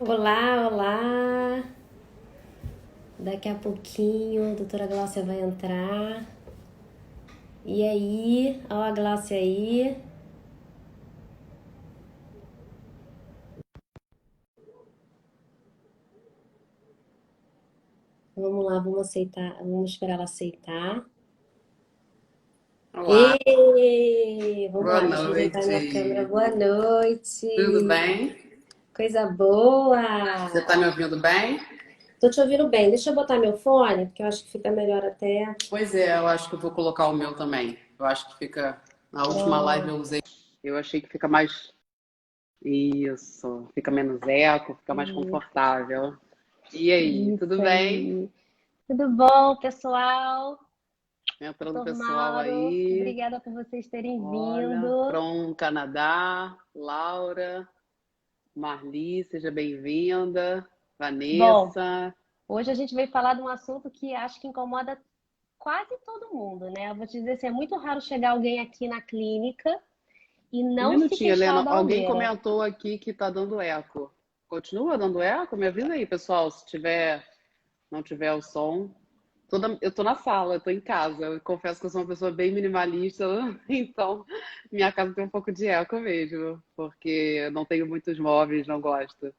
Olá, olá! Daqui a pouquinho a doutora Gláucia vai entrar. E aí? Ó a Gláucia aí. Vamos lá, vamos aceitar, vamos esperar ela aceitar. Olá, E vamos boa lá, deixa eu ajeitar minha câmera. noite. Boa Tudo noite! bem? Coisa Você está boa! me ouvindo bem? Tô te ouvindo bem. Deixa eu botar meu fone, porque eu acho que fica melhor até. Pois é, eu acho que eu vou colocar o meu também. Eu acho que fica. Na última live Pronto. eu usei. Eu achei que fica mais. Isso, fica menos eco, fica mais confortável. E aí, tudo Isso bem? aí. Tudo bom, pessoal? Entrando o Doutor pessoal Mauro, aí. obrigada por vocês terem Olha, vindo. from Canadá, Laura, Marli, seja bem-vinda. Bom, Vanessa. hoje a gente veio falar de um assunto que acho que incomoda quase todo mundo, né? Eu vou te dizer assim, é muito raro chegar alguém aqui na clínica e Um não se minutinho, queixar Helena. da Alguém olheira. comentou aqui que tá dando eco. Continua dando eco? Me avisa aí, pessoal. Se tiver, não tiver o som. Eu tô na sala, eu tô em casa. Eu confesso que eu sou uma pessoa bem minimalista, então minha casa tem um pouco de eco mesmo, porque eu não tenho muitos móveis, não gosto.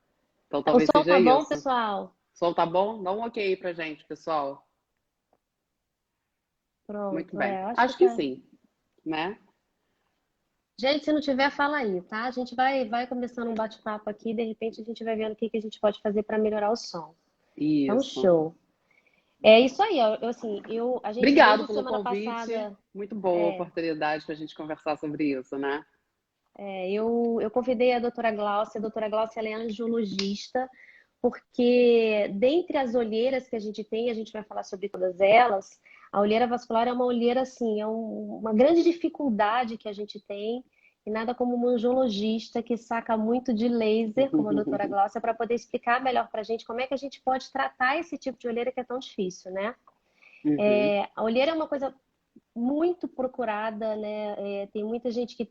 Então O talvez som seja tá bom, isso. pessoal? O som tá bom? Dá um ok aí pra gente, pessoal. Muito Pronto, bem. eu acho que Acho que tá. sim, né? Gente, se não tiver, fala aí, tá? A gente vai começando um bate-papo aqui, de repente a gente vai vendo o que que a gente pode fazer para melhorar o som. Então, Isso. show. É isso aí, ó. A gente Obrigado desde pelo semana convite. passada. Muito boa É, oportunidade para a gente conversar sobre isso, né? eu convidei a doutora Gláucia ela é angiologista, porque dentre as olheiras que a gente tem, a gente vai falar sobre todas elas, a olheira vascular é uma olheira, assim, uma grande dificuldade que a gente tem, e nada como uma angiologista que saca muito de laser, como a doutora Gláucia, para poder explicar melhor para a gente como é que a gente pode tratar esse tipo de olheira que é tão difícil, né? Uhum. A olheira é uma coisa muito procurada, né? Tem muita gente que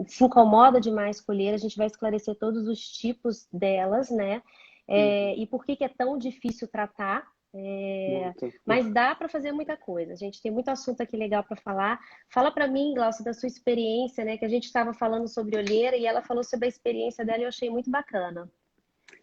se incomoda demais com olheira. A gente vai esclarecer todos os tipos delas, né? Uhum. E por que que é tão difícil tratar. Muito. Mas dá para fazer muita coisa. A gente tem muito assunto aqui legal para falar. Fala para mim, Glaucia, da sua experiência, né? Que a gente estava falando sobre olheira e ela falou sobre a experiência dela e eu achei muito bacana.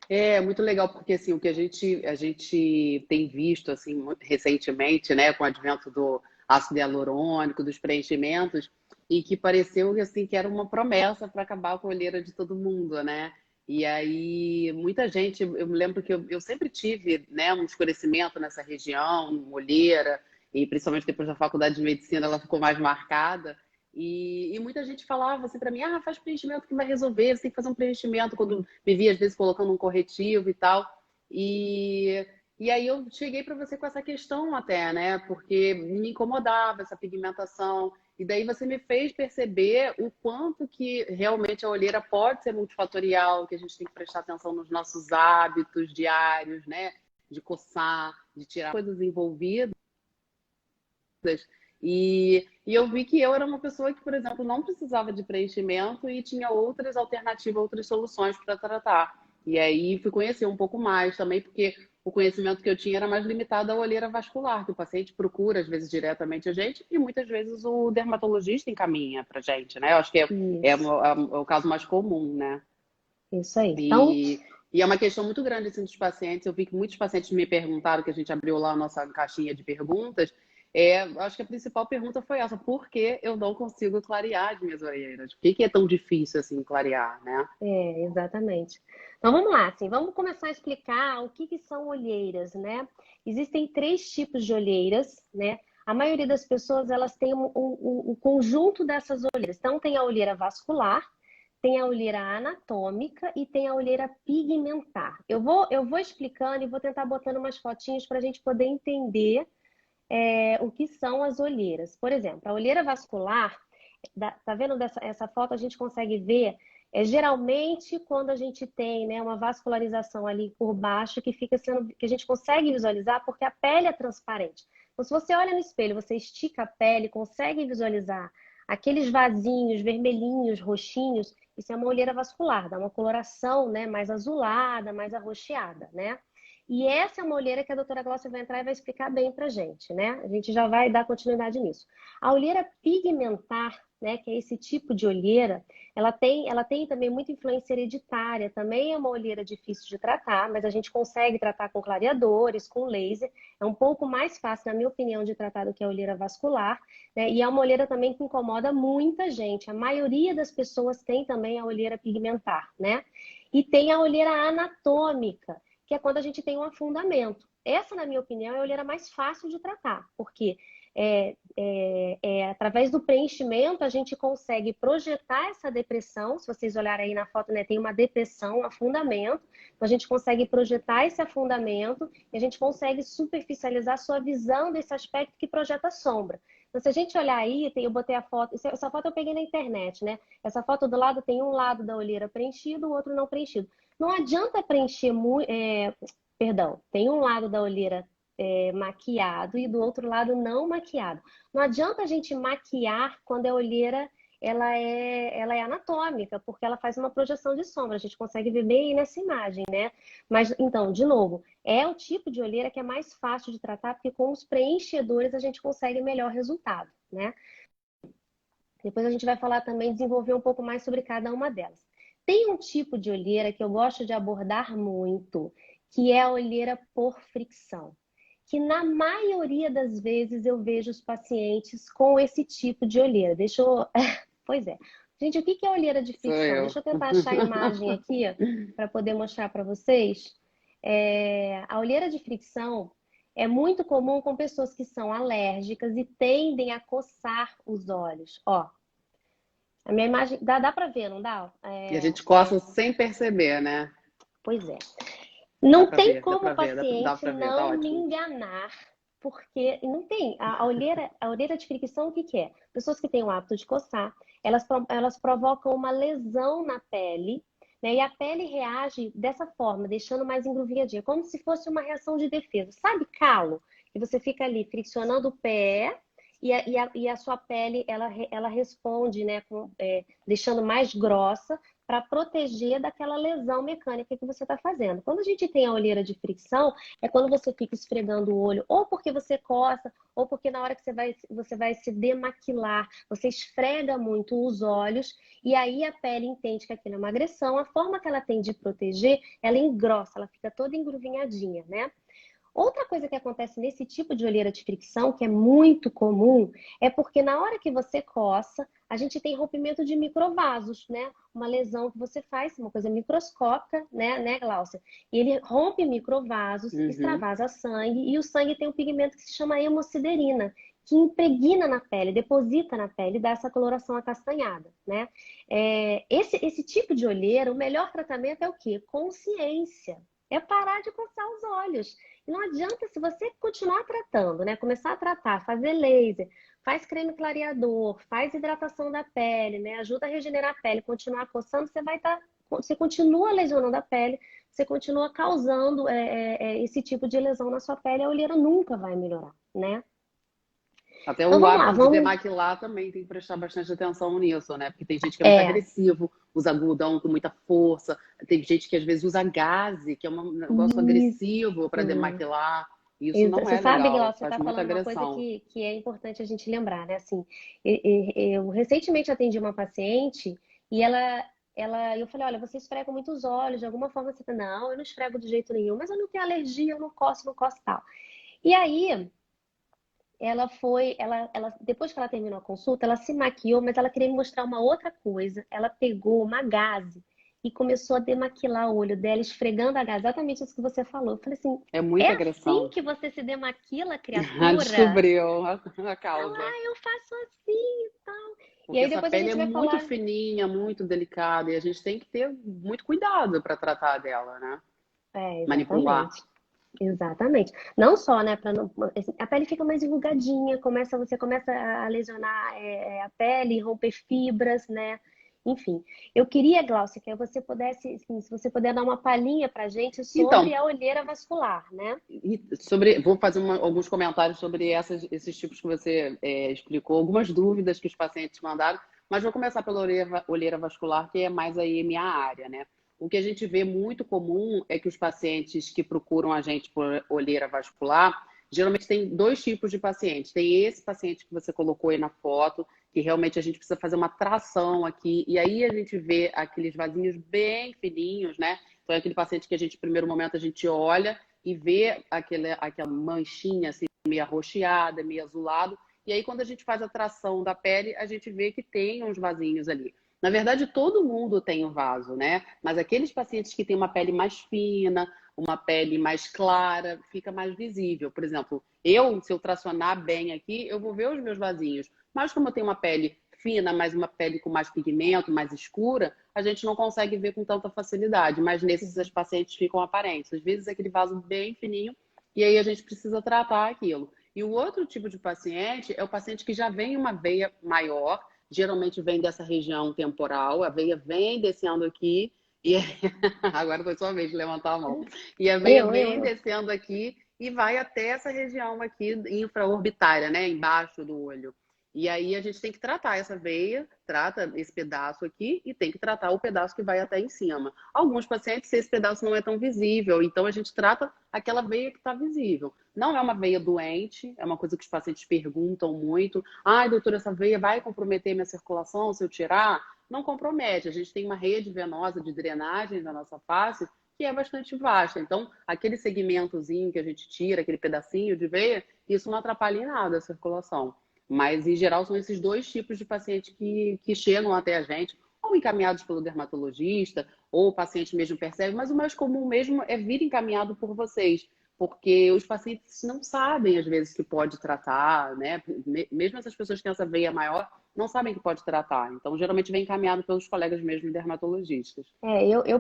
É muito legal porque assim o que a gente tem visto assim recentemente, né, com o advento do ácido hialurônico, dos preenchimentos, e que pareceu assim que era uma promessa para acabar com a olheira de todo mundo, né? E aí muita gente, eu me lembro que eu sempre tive, né, um escurecimento nessa região, olheira, e principalmente depois da faculdade de medicina ela ficou mais marcada. E muita gente falava assim para mim, ah, faz preenchimento que vai resolver, você tem que fazer um preenchimento quando me via às vezes colocando um corretivo e tal. E, e aí eu cheguei para você com essa questão até, né? Porque me incomodava essa pigmentação. E daí você me fez perceber o quanto que realmente a olheira pode ser multifatorial, que a gente tem que prestar atenção nos nossos hábitos diários, né? De coçar, de tirar coisas envolvidas. E eu vi que eu era uma pessoa que, por exemplo, não precisava de preenchimento e tinha outras alternativas, outras soluções para tratar. E aí fui conhecer um pouco mais também, porque o conhecimento que eu tinha era mais limitado à olheira vascular, que o paciente procura, às vezes, diretamente a gente, e muitas vezes o dermatologista encaminha para gente, né? Eu acho que Isso, é o caso mais comum, né? isso aí. Então, E é uma questão muito grande assim, dos pacientes. Eu vi que muitos pacientes me perguntaram, que a gente abriu lá a nossa caixinha de perguntas. Acho que a principal pergunta foi essa: por que eu não consigo clarear as minhas orelhas? Por que é tão difícil assim clarear, né? exatamente. Então vamos lá, assim, vamos começar a explicar o que que são olheiras, né? Existem três tipos de olheiras, né? A maioria das pessoas elas têm o conjunto dessas olheiras. Então tem a olheira vascular, tem a olheira anatômica e tem a olheira pigmentar. Eu vou explicando e vou tentar botando umas fotinhas para a gente poder entender o que são as olheiras. Por exemplo, a olheira vascular, tá vendo essa foto? A gente consegue ver, geralmente quando a gente tem, né, uma vascularização ali por baixo que fica sendo, que a gente consegue visualizar porque a pele é transparente. Então, se você olha no espelho, você estica a pele, consegue visualizar Aqueles vasinhos vermelhinhos, roxinhos, isso é uma olheira vascular, dá uma coloração, né, mais azulada, mais arroxeada, né? E essa é uma olheira que a doutora Glaucia vai entrar e vai explicar bem pra gente, né? A gente já vai dar continuidade nisso. A olheira pigmentar, né, que é esse tipo de olheira, ela tem também muita influência hereditária, também é uma olheira difícil de tratar, mas a gente consegue tratar com clareadores, com laser. É um pouco mais fácil, na minha opinião, de tratar do que a olheira vascular, né? E é uma olheira também que incomoda muita gente. A maioria das pessoas tem também a olheira pigmentar, né? E tem a olheira anatômica, que é quando a gente tem um afundamento. Essa, na minha opinião, é a olheira mais fácil de tratar, porque através do preenchimento a gente consegue projetar essa depressão. Se vocês olharem aí na foto, né, tem uma depressão, um afundamento. Então a gente consegue projetar esse afundamento e a gente consegue superficializar, suavizando esse aspecto que projeta sombra. Então, se a gente olhar aí, eu botei a foto, essa foto eu peguei na internet, né? Essa foto do lado tem um lado da olheira preenchido, o outro não preenchido. Não adianta preencher muito. Perdão, tem um lado da olheira maquiado e do outro lado não maquiado. Não adianta a gente maquiar quando a olheira ela é anatômica, porque ela faz uma projeção de sombra. A gente consegue ver bem aí nessa imagem, né? Mas, então, de novo, é o tipo de olheira que é mais fácil de tratar, porque com os preenchedores a gente consegue melhor resultado, né? Depois a gente vai falar também, desenvolver um pouco mais sobre cada uma delas. Tem um tipo de olheira que eu gosto de abordar muito, que é a olheira por fricção. Que na maioria das vezes eu vejo os pacientes com esse tipo de olheira. Deixa eu... Pois é. Gente, o que é olheira de Sou fricção? eu. Deixa eu tentar achar a imagem aqui para poder mostrar para vocês. A olheira de fricção é muito comum com pessoas que são alérgicas e tendem a coçar os olhos. Ó, a minha imagem, dá para ver, não dá? E a gente coça sem perceber, né? Pois é. Dá Não pra tem ver, dá como o pra ver, dá paciente pra ver, tá não me ótimo. enganar, porque não tem. A olheira de fricção, o que que é? Pessoas que têm o hábito de coçar, elas provocam uma lesão na pele, né? E a pele reage dessa forma, deixando mais engruvinhadinha, como se fosse uma reação de defesa. Sabe calo? E você fica ali friccionando o pé e a sua pele, ela responde, né, deixando mais grossa, para proteger daquela lesão mecânica que você está fazendo. Quando a gente tem a olheira de fricção, é quando você fica esfregando o olho, ou porque você coça, ou porque na hora que você vai se demaquilar, você esfrega muito os olhos, e aí a pele entende que aquilo é uma agressão. A forma que ela tem de proteger, ela engrossa, ela fica toda engruvinhadinha, né? Outra coisa que acontece nesse tipo de olheira de fricção, que é muito comum, é porque na hora que você coça, a gente tem rompimento de microvasos, né? Uma lesão que você faz, uma coisa microscópica, né, Gláucia? E ele rompe microvasos, Uhum. extravasa sangue, e o sangue tem um pigmento que se chama hemociderina, que impregna na pele, deposita na pele e dá essa coloração acastanhada, né? Esse tipo de olheira, o melhor tratamento é o quê? Consciência. É parar de coçar os olhos. E não adianta, se você continuar tratando, né? Começar a tratar, fazer laser, faz creme clareador, faz hidratação da pele, né? Ajuda a regenerar a pele, continuar coçando, você continua lesionando a pele, você continua causando esse tipo de lesão na sua pele, a olheira nunca vai melhorar, né? Até Então o vamos lá, hábito de vamos. demaquilar também tem que prestar bastante atenção nisso, né? Porque tem gente que é muito É, agressivo, usa algodão com muita força, tem gente que às vezes usa gaze, que é um negócio agressivo para isso. demaquilar. Isso não Você é sabe, legal, Glaucio, você faz está muita falando uma coisa agressão. que é importante a gente lembrar, né? Assim, eu recentemente atendi uma paciente e eu falei, olha, você esfrega muito os olhos, de alguma forma você fala, não, eu não esfrego de jeito nenhum, mas eu não tenho alergia, eu não coço tal. E aí, depois que ela terminou a consulta, ela se maquiou, mas ela queria me mostrar uma outra coisa. Ela pegou uma gaze e começou a demaquilar o olho dela, esfregando a gaze. Exatamente isso que você falou. Eu falei assim, É é muita assim agressão. que você se demaquila, criatura? Descobriu a Ela, causa. eu faço assim e tal. E Porque aí essa depois a pele é gente vai muito falar. fininha, muito delicada, e a gente tem que ter muito cuidado para tratar dela, né? Manipular. Exatamente. Exatamente. Não só, né, para não, assim, a pele fica mais enrugadinha, você começa a lesionar a pele, romper fibras, né? Enfim, eu queria, Glaucia, que você pudesse, assim, se você puder dar uma palhinha para a gente sobre Então, a olheira vascular, né? vou fazer alguns comentários sobre esses tipos que você explicou, algumas dúvidas que os pacientes mandaram, mas vou começar pela olheira vascular, que é mais aí minha área, né? O que a gente vê muito comum é que os pacientes que procuram a gente por olheira vascular, geralmente tem dois tipos de pacientes. Tem esse paciente que você colocou aí na foto, que realmente a gente precisa fazer uma tração aqui, e aí a gente vê aqueles vasinhos bem fininhos, né? Então é aquele paciente que a gente, no primeiro momento, a gente olha e vê aquela manchinha assim, meio arroxeada, meio azulado. E aí, quando a gente faz a tração da pele, a gente vê que tem uns vasinhos ali. Na verdade, todo mundo tem um vaso, né? Mas aqueles pacientes que têm uma pele mais fina, uma pele mais clara, fica mais visível. Por exemplo, se eu tracionar bem aqui, eu vou ver os meus vasinhos. Mas como eu tenho uma pele fina, mas uma pele com mais pigmento, mais escura, a gente não consegue ver com tanta facilidade. Mas nesses, as pacientes ficam aparentes. Às vezes, aquele vaso bem fininho, e aí a gente precisa tratar aquilo. E o outro tipo de paciente é o paciente que já vem uma veia maior, geralmente vem dessa região temporal, a veia vem descendo aqui, e agora foi sua vez de levantar a mão. E a veia vem Eu. descendo aqui e vai até essa região aqui infraorbitária, né, embaixo do olho. E aí a gente tem que tratar essa veia, trata esse pedaço aqui e tem que tratar o pedaço que vai até em cima. Alguns pacientes, esse pedaço não é tão visível, então a gente trata aquela veia que está visível. Não é uma veia doente, é uma coisa que os pacientes perguntam muito. Ai, doutora, essa veia vai comprometer minha circulação se eu tirar? Não compromete. A gente tem uma rede venosa de drenagem na nossa face que é bastante vasta. Então, aquele segmentozinho que a gente tira, aquele pedacinho de veia, isso não atrapalha em nada a circulação. Mas, em geral, são esses dois tipos de pacientes que chegam até a gente, ou encaminhados pelo dermatologista, ou o paciente mesmo percebe, mas o mais comum mesmo é vir encaminhado por vocês, porque os pacientes não sabem, às vezes, que pode tratar, né? Mesmo essas pessoas que têm essa veia maior, não sabem que pode tratar. Então, geralmente, vem encaminhado pelos colegas mesmo dermatologistas.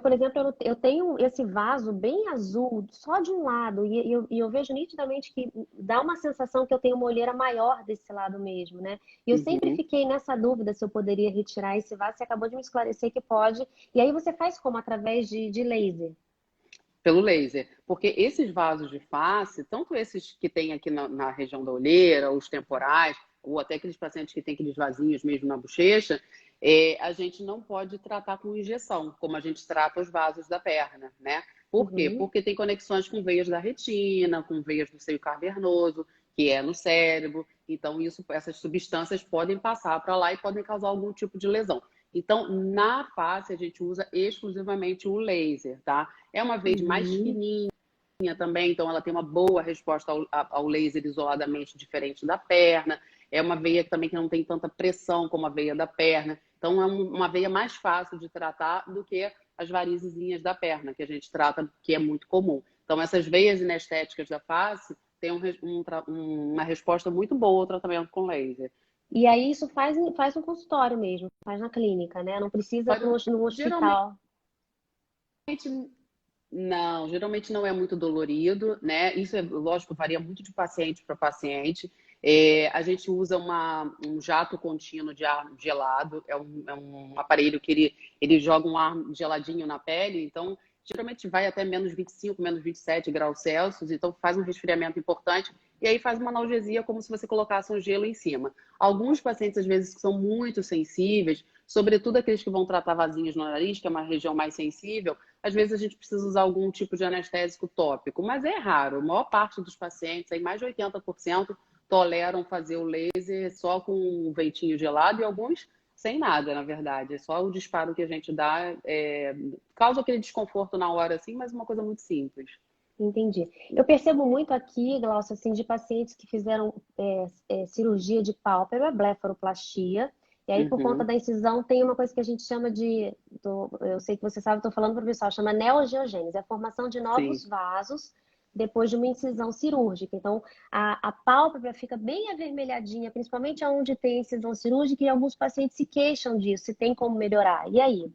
Por exemplo, eu tenho esse vaso bem azul, só de um lado, e eu vejo nitidamente que dá uma sensação que eu tenho uma olheira maior desse lado mesmo, né? E eu sempre Uhum. fiquei nessa dúvida se eu poderia retirar esse vaso, você acabou de me esclarecer que pode. E aí você faz como? Através de laser? Pelo laser. Porque esses vasos de face, tanto esses que tem aqui na região da olheira, os temporais, ou até aqueles pacientes que têm aqueles vasinhos mesmo na bochecha, a gente não pode tratar com injeção, como a gente trata os vasos da perna, né? Por quê? Uhum. Porque tem conexões com veias da retina, com veias do seio cavernoso, que é no cérebro. Então, essas substâncias podem passar para lá e podem causar algum tipo de lesão. Então, na face, a gente usa exclusivamente o laser, tá? É uma vez mais Uhum. fininha também, então ela tem uma boa resposta ao laser isoladamente, diferente da perna. É uma veia também que não tem tanta pressão como a veia da perna. Então, é uma veia mais fácil de tratar do que as varizezinhas da perna, que a gente trata, que é muito comum. Então, essas veias inestéticas da face têm uma resposta muito boa ao tratamento com laser. E aí isso faz no consultório mesmo, faz na clínica, né? Não precisa ir no Geralmente hospital. não, geralmente não é muito dolorido, né? Isso, lógico, varia muito de paciente para paciente. A gente usa um jato contínuo de ar gelado, é um aparelho que ele joga um ar geladinho na pele, então geralmente vai até menos 25, menos 27 graus Celsius, então faz um resfriamento importante e aí faz uma analgesia como se você colocasse um gelo em cima. Alguns pacientes, às vezes, que são muito sensíveis, sobretudo aqueles que vão tratar vasinhos no nariz, que é uma região mais sensível, às vezes a gente precisa usar algum tipo de anestésico tópico, mas é raro. A maior parte dos pacientes, aí mais de 80%, toleram fazer o laser só com um ventinho gelado e alguns sem nada, na verdade. É só o disparo que a gente dá, causa aquele desconforto na hora, assim, mas uma coisa muito simples. Entendi. Eu percebo muito aqui, Glaucia, assim, de pacientes que fizeram cirurgia de pálpebra, blefaroplastia, e aí por conta Uhum. da incisão tem uma coisa que a gente chama eu sei que você sabe, estou falando para o pessoal, chama neogeogênese, é a formação de novos Sim. vasos depois de uma incisão cirúrgica. Então, a pálpebra fica bem avermelhadinha, principalmente onde tem incisão cirúrgica, e alguns pacientes se queixam disso, se tem como melhorar. E aí?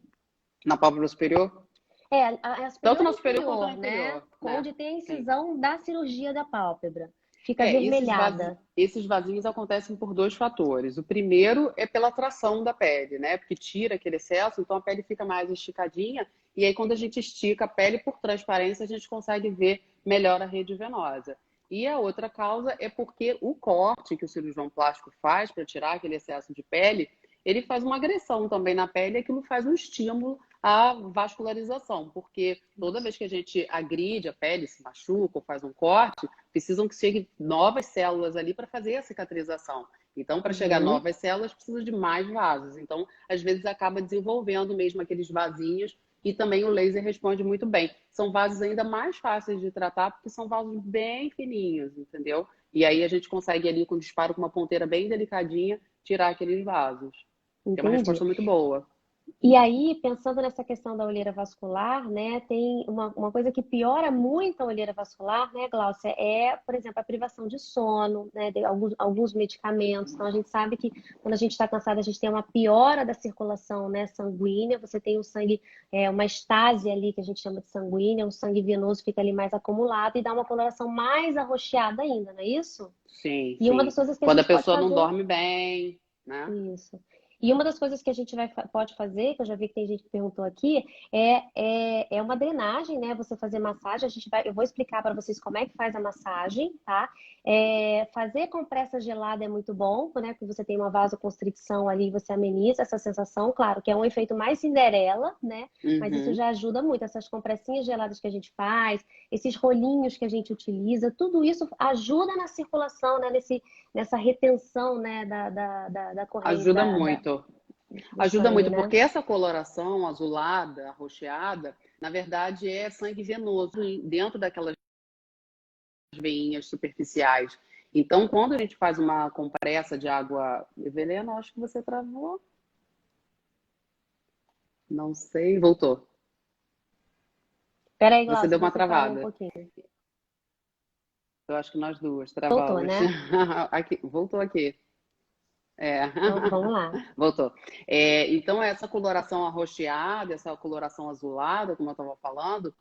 Na pálpebra superior? A Tanto superior e na superior quanto na inferior, né? inferior, né? Onde tem a Sim. incisão da cirurgia da pálpebra. fica Esses avermelhada. esses vasinhos acontecem por dois fatores. O primeiro é pela tração da pele, né? Porque tira aquele excesso, então a pele fica mais esticadinha. E aí, quando a gente estica a pele por transparência, a gente consegue ver melhor a rede venosa. E a outra causa é porque o corte que o cirurgião plástico faz para tirar aquele excesso de pele, ele faz uma agressão também na pele e aquilo faz um estímulo à vascularização. Porque toda vez que a gente agride a pele, se machuca ou faz um corte, precisam que chegue novas células ali para fazer a cicatrização. Então, para chegar Uhum. novas células, precisa de mais vasos. Então, às vezes, acaba desenvolvendo mesmo aqueles vasinhos e também o laser responde muito bem. São vasos ainda mais fáceis de tratar porque são vasos bem fininhos, entendeu? E aí a gente consegue ali com o disparo com uma ponteira bem delicadinha tirar aqueles vasos. É uma Entendi. resposta muito boa. E aí, pensando nessa questão da olheira vascular, né, tem uma coisa que piora muito a olheira vascular, né, Gláucia, é, por exemplo, a privação de sono, né, de alguns medicamentos. Então, a gente sabe que quando a gente está cansada, a gente tem uma piora da circulação, né, sanguínea, você tem o sangue, uma estase ali, que a gente chama de sanguínea, o sangue venoso fica ali mais acumulado e dá uma coloração mais arroxeada ainda, não é isso? Sim, E uma das sim. coisas que a Quando a gente pode pessoa não fazer. dorme bem, né? Isso. E uma das coisas que a gente pode fazer, que eu já vi que tem gente que perguntou aqui, é uma drenagem, né? Você fazer massagem. Eu vou explicar para vocês como é que faz a massagem, tá? Fazer compressa gelada é muito bom, né? Porque você tem uma vasoconstricção ali, você ameniza essa sensação. Claro que é um efeito mais Cinderela, né? Mas isso Uhum. já ajuda muito. Essas compressinhas geladas que a gente faz, esses rolinhos que a gente utiliza, tudo isso ajuda na circulação, né? Nessa retenção, né, da corrente, Ajuda muito. do Ajuda sangue, muito, né? porque essa coloração azulada, arroxeada, na verdade é sangue venoso dentro daquelas veinhas superficiais. Então, quando a gente faz uma compressa de água veneno, acho que você travou. Não sei, voltou. Pera aí, Você Glaucia, deu uma você parou um travada. pouquinho. Eu acho que nós duas Voltou, travamos. né? Aqui, voltou aqui. É, Então, vamos lá. voltou. Então, essa coloração arroxeada, essa coloração azulada, como eu estava falando,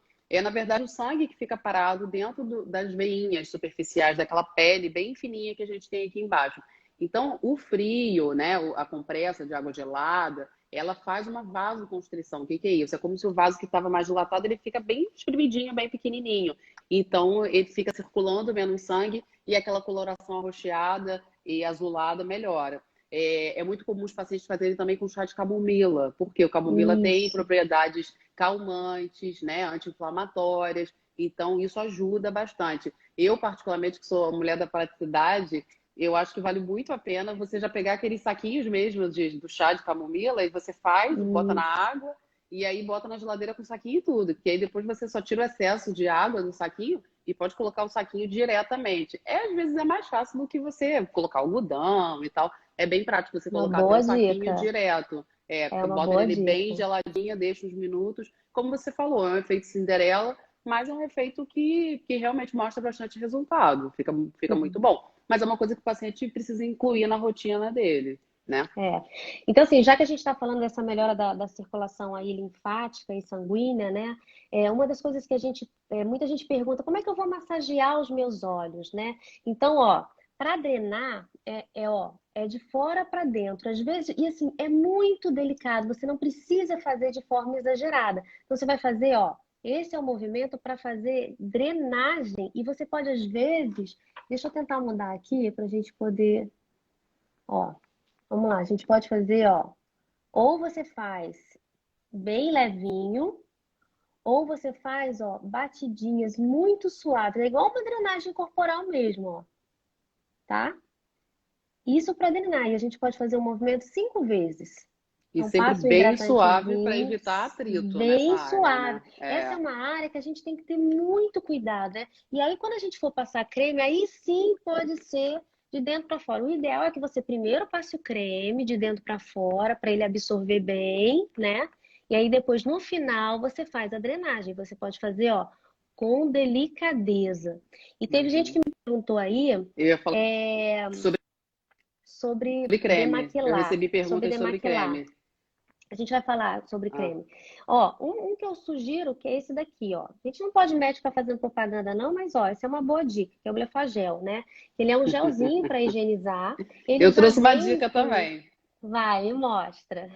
na verdade o sangue que fica parado dentro das veinhas superficiais, daquela pele bem fininha que a gente tem aqui embaixo. Então, o frio, né, a compressa de água gelada, ela faz uma vasoconstrição. O que é isso? É como se o vaso que estava mais dilatado, ele fica bem espremidinho, bem pequenininho. Então, ele fica circulando menos sangue e aquela coloração arroxeada e azulada melhora. É muito comum os pacientes fazerem também com chá de camomila, porque o camomila tem Isso. propriedades calmantes, né, anti-inflamatórias, então isso ajuda bastante. Eu, particularmente, que sou a mulher da praticidade, eu acho que vale muito a pena você já pegar aqueles saquinhos mesmo do chá de camomila e você faz, bota na Isso. água e aí bota na geladeira com o saquinho e tudo, que aí depois você só tira o excesso de água do saquinho e pode colocar o saquinho diretamente. Às vezes é mais fácil do que você colocar algodão e tal. É bem prático você Uma colocar até o boa saquinho dica. direto. É uma Bota boa ele bem dica. geladinho, deixa uns minutos. Como você falou, é um efeito Cinderela, mas é um efeito que realmente mostra bastante resultado. Fica muito bom. Mas é uma coisa que o paciente precisa incluir na rotina dele, né? É. Então, assim, já que a gente está falando dessa melhora da circulação aí linfática e sanguínea, né? Uma das coisas que muita gente pergunta, como é que eu vou massagear os meus olhos, né? Então, ó, para drenar, é de fora para dentro. Às vezes, e assim, é muito delicado, você não precisa fazer de forma exagerada. Então, você vai fazer, ó, esse é o movimento para fazer drenagem. E você pode, às vezes, deixa eu tentar mudar aqui para a gente poder, ó. Vamos lá, a gente pode fazer, ó. Ou você faz bem levinho, ou você faz, ó, batidinhas muito suaves. É igual uma drenagem corporal mesmo, ó. Tá? Isso para drenar. E a gente pode fazer o movimento 5 vezes. E Então, sempre passa o bem suave para hidratantezinho, evitar atrito nessa bem área, suave. né? Essa é uma área que a gente tem que ter muito cuidado, né? E aí, quando a gente for passar creme, aí sim pode ser de dentro para fora. O ideal é que você primeiro passe o creme de dentro para fora, para ele absorver bem, né? E aí, depois, no final, você faz a drenagem. Você pode fazer, ó, com delicadeza. E teve gente que Uhum. me perguntou aí, Eu ia falar é, sobre sobre creme. Eu demaquilar. recebi Sobre perguntas sobre demaquilar. creme. A gente vai falar sobre Ah. creme. Ó, um que eu sugiro, que é esse daqui, ó. A gente não pode médico ficar fazendo propaganda, não, mas ó, essa é uma boa dica, que é o Blefagel, né? Ele é um gelzinho para higienizar. Ele Eu já trouxe uma vem dica com. também. Vai, me mostra.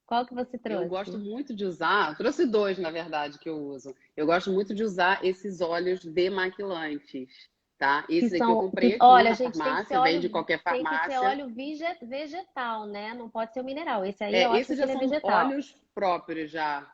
Qual que você Eu gosto trouxe? muito de usar, trouxe dois, na verdade, que eu uso. Eu gosto muito de usar esses óleos demaquilantes, tá? Que Esse daqui eu são. comprei aqui Olha, na gente, tem que ser farmácia, vende em óleo, qualquer tem que ser farmácia. óleo vegetal, né? Não pode ser o mineral. Esse aí é É, ótimo esses que já ele é são vegetal. óleos próprios já,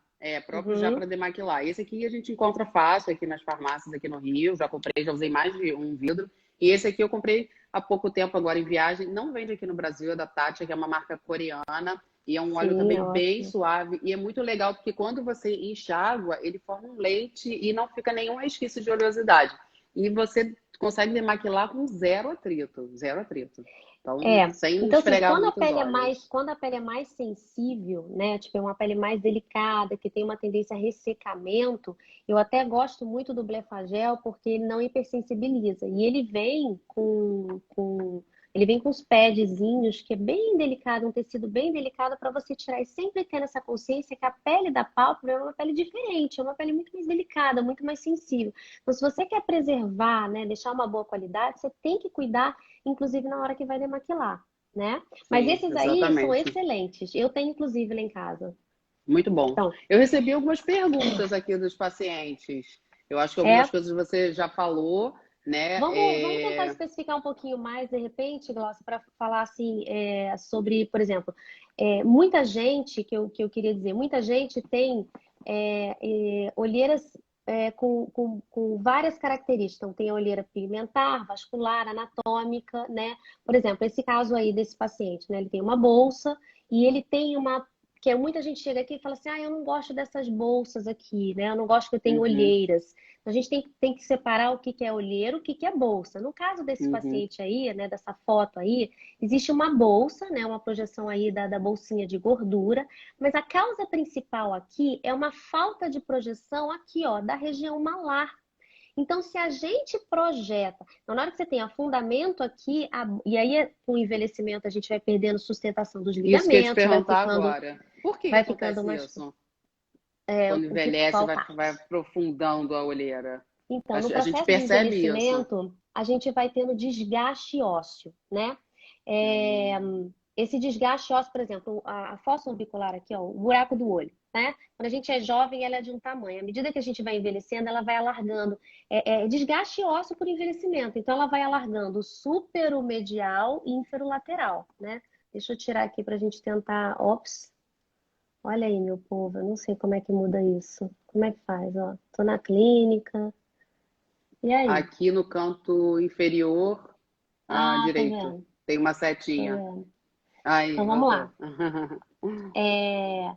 próprios já Uhum, para demaquilar. Esse aqui a gente encontra fácil aqui nas farmácias aqui no Rio, já comprei, já usei mais de um vidro. E esse aqui eu comprei há pouco tempo agora em viagem, não vende aqui no Brasil, é da Tatcha, que é uma marca coreana, e é um óleo sim, é também bem ótimo. suave, e é muito legal porque quando você enxágua, ele forma um leite e não fica nenhum resquício de oleosidade. E você consegue demaquilar com zero atrito, zero atrito. Então, É, sem então assim, esfregar muitos óleos. quando a pele é mais sensível, né, tipo, é uma pele mais delicada, que tem uma tendência a ressecamento, eu até gosto muito do Blefagel porque ele não hipersensibiliza. E ele vem com os padzinhos, que é bem delicado, um tecido bem delicado para você tirar e sempre ter essa consciência que a pele da pálpebra é uma pele diferente, é uma pele muito mais delicada, muito mais sensível. Então, se você quer preservar, né, deixar uma boa qualidade, você tem que cuidar inclusive na hora que vai demaquilar, né? Mas Sim, esses aí são exatamente. excelentes. Eu tenho, inclusive, lá em casa. Muito bom. Então, Eu recebi algumas perguntas aqui dos pacientes. Eu acho que algumas é. coisas você já falou, né? Vamos tentar especificar um pouquinho mais, de repente, Glaucia, para falar assim, sobre, por exemplo, muita gente, que eu queria dizer, muita gente tem olheiras com várias características. Então, tem a olheira pigmentar, vascular, anatômica, né? Por exemplo, esse caso aí desse paciente, né? Ele tem uma bolsa e ele tem uma. Que muita gente chega aqui e fala assim: ah, eu não gosto dessas bolsas aqui, né? Eu não gosto que eu tenha Uhum, olheiras. A gente tem que separar o que que é olheiro, o que que é bolsa. No caso desse uhum. paciente aí, né, dessa foto aí, existe uma bolsa, né, uma projeção aí da bolsinha de gordura, mas a causa principal aqui é uma falta de projeção aqui, ó, da região malar. Então, se a gente projeta, então, na hora que você tem afundamento aqui, e aí com o envelhecimento a gente vai perdendo sustentação dos Isso que eu ia te ligamentos, perguntar agora. Por que que vai ficando acontece mais, isso? Quando o que envelhece, qual vai parte? aprofundando a olheira. Então, no A gente processo de percebe isso. envelhecimento, a gente vai tendo desgaste ósseo, né? É, Hum, esse desgaste ósseo, por exemplo, a fossa orbicular aqui, ó, o buraco do olho, né? Quando a gente é jovem, ela é de um tamanho. À medida que a gente vai envelhecendo, ela vai alargando. É desgaste ósseo por envelhecimento. Então, ela vai alargando o superomedial e inferolateral, né? Deixa eu tirar aqui para a gente tentar. Ops, olha aí, meu povo, eu não sei como é que muda isso. Como é que faz, ó? Tô na clínica. E aí? aqui no canto inferior, Ah, tá direito, vendo? tem uma Tá setinha. vendo? Aí, Então vamos voltou. lá. É,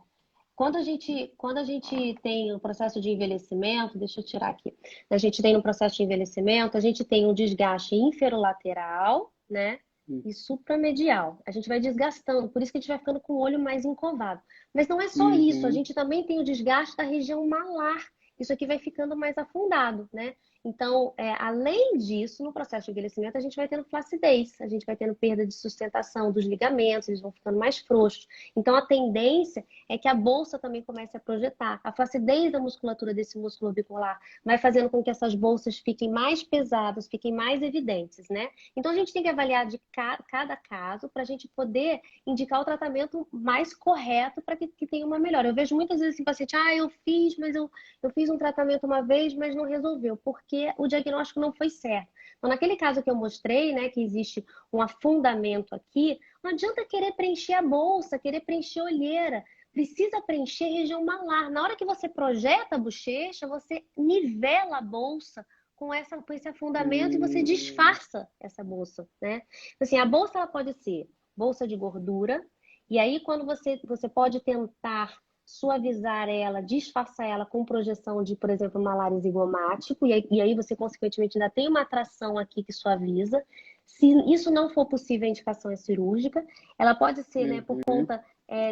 quando a gente tem o processo de envelhecimento, deixa eu tirar aqui. A gente tem no processo de envelhecimento, a gente tem um desgaste inferolateral, né? E supramedial. A gente vai desgastando, por isso que a gente vai ficando com o olho mais encovado. Mas não é só isso, a Uhum. gente também tem o desgaste da região malar. Isso aqui vai ficando mais afundado, né? Então, além disso, no processo de envelhecimento, a gente vai tendo flacidez, a gente vai tendo perda de sustentação dos ligamentos, eles vão ficando mais frouxos. Então, a tendência é que a bolsa também comece a projetar. A flacidez da musculatura desse músculo orbicular vai fazendo com que essas bolsas fiquem mais pesadas, fiquem mais evidentes, né? Então, a gente tem que avaliar de cada caso para a gente poder indicar o tratamento mais correto para que tenha uma melhora. Eu vejo muitas vezes esse paciente, eu fiz, mas eu fiz um tratamento uma vez, mas não resolveu, porque o diagnóstico não foi certo. Então, naquele caso que eu mostrei, né, que existe um afundamento aqui, não adianta querer preencher a bolsa, querer preencher a olheira. Precisa preencher a região malar. Na hora que você projeta a bochecha, você nivela a bolsa com esse afundamento e você Hum, disfarça essa bolsa, né? Assim, a bolsa ela pode ser bolsa de gordura, e aí quando você pode tentar suavizar ela, disfarçar ela com projeção de, por exemplo, malária zigomático, e aí você, consequentemente, ainda tem uma atração aqui que suaviza. Se isso não for possível, a indicação é cirúrgica. Ela pode ser, né, por uhum. conta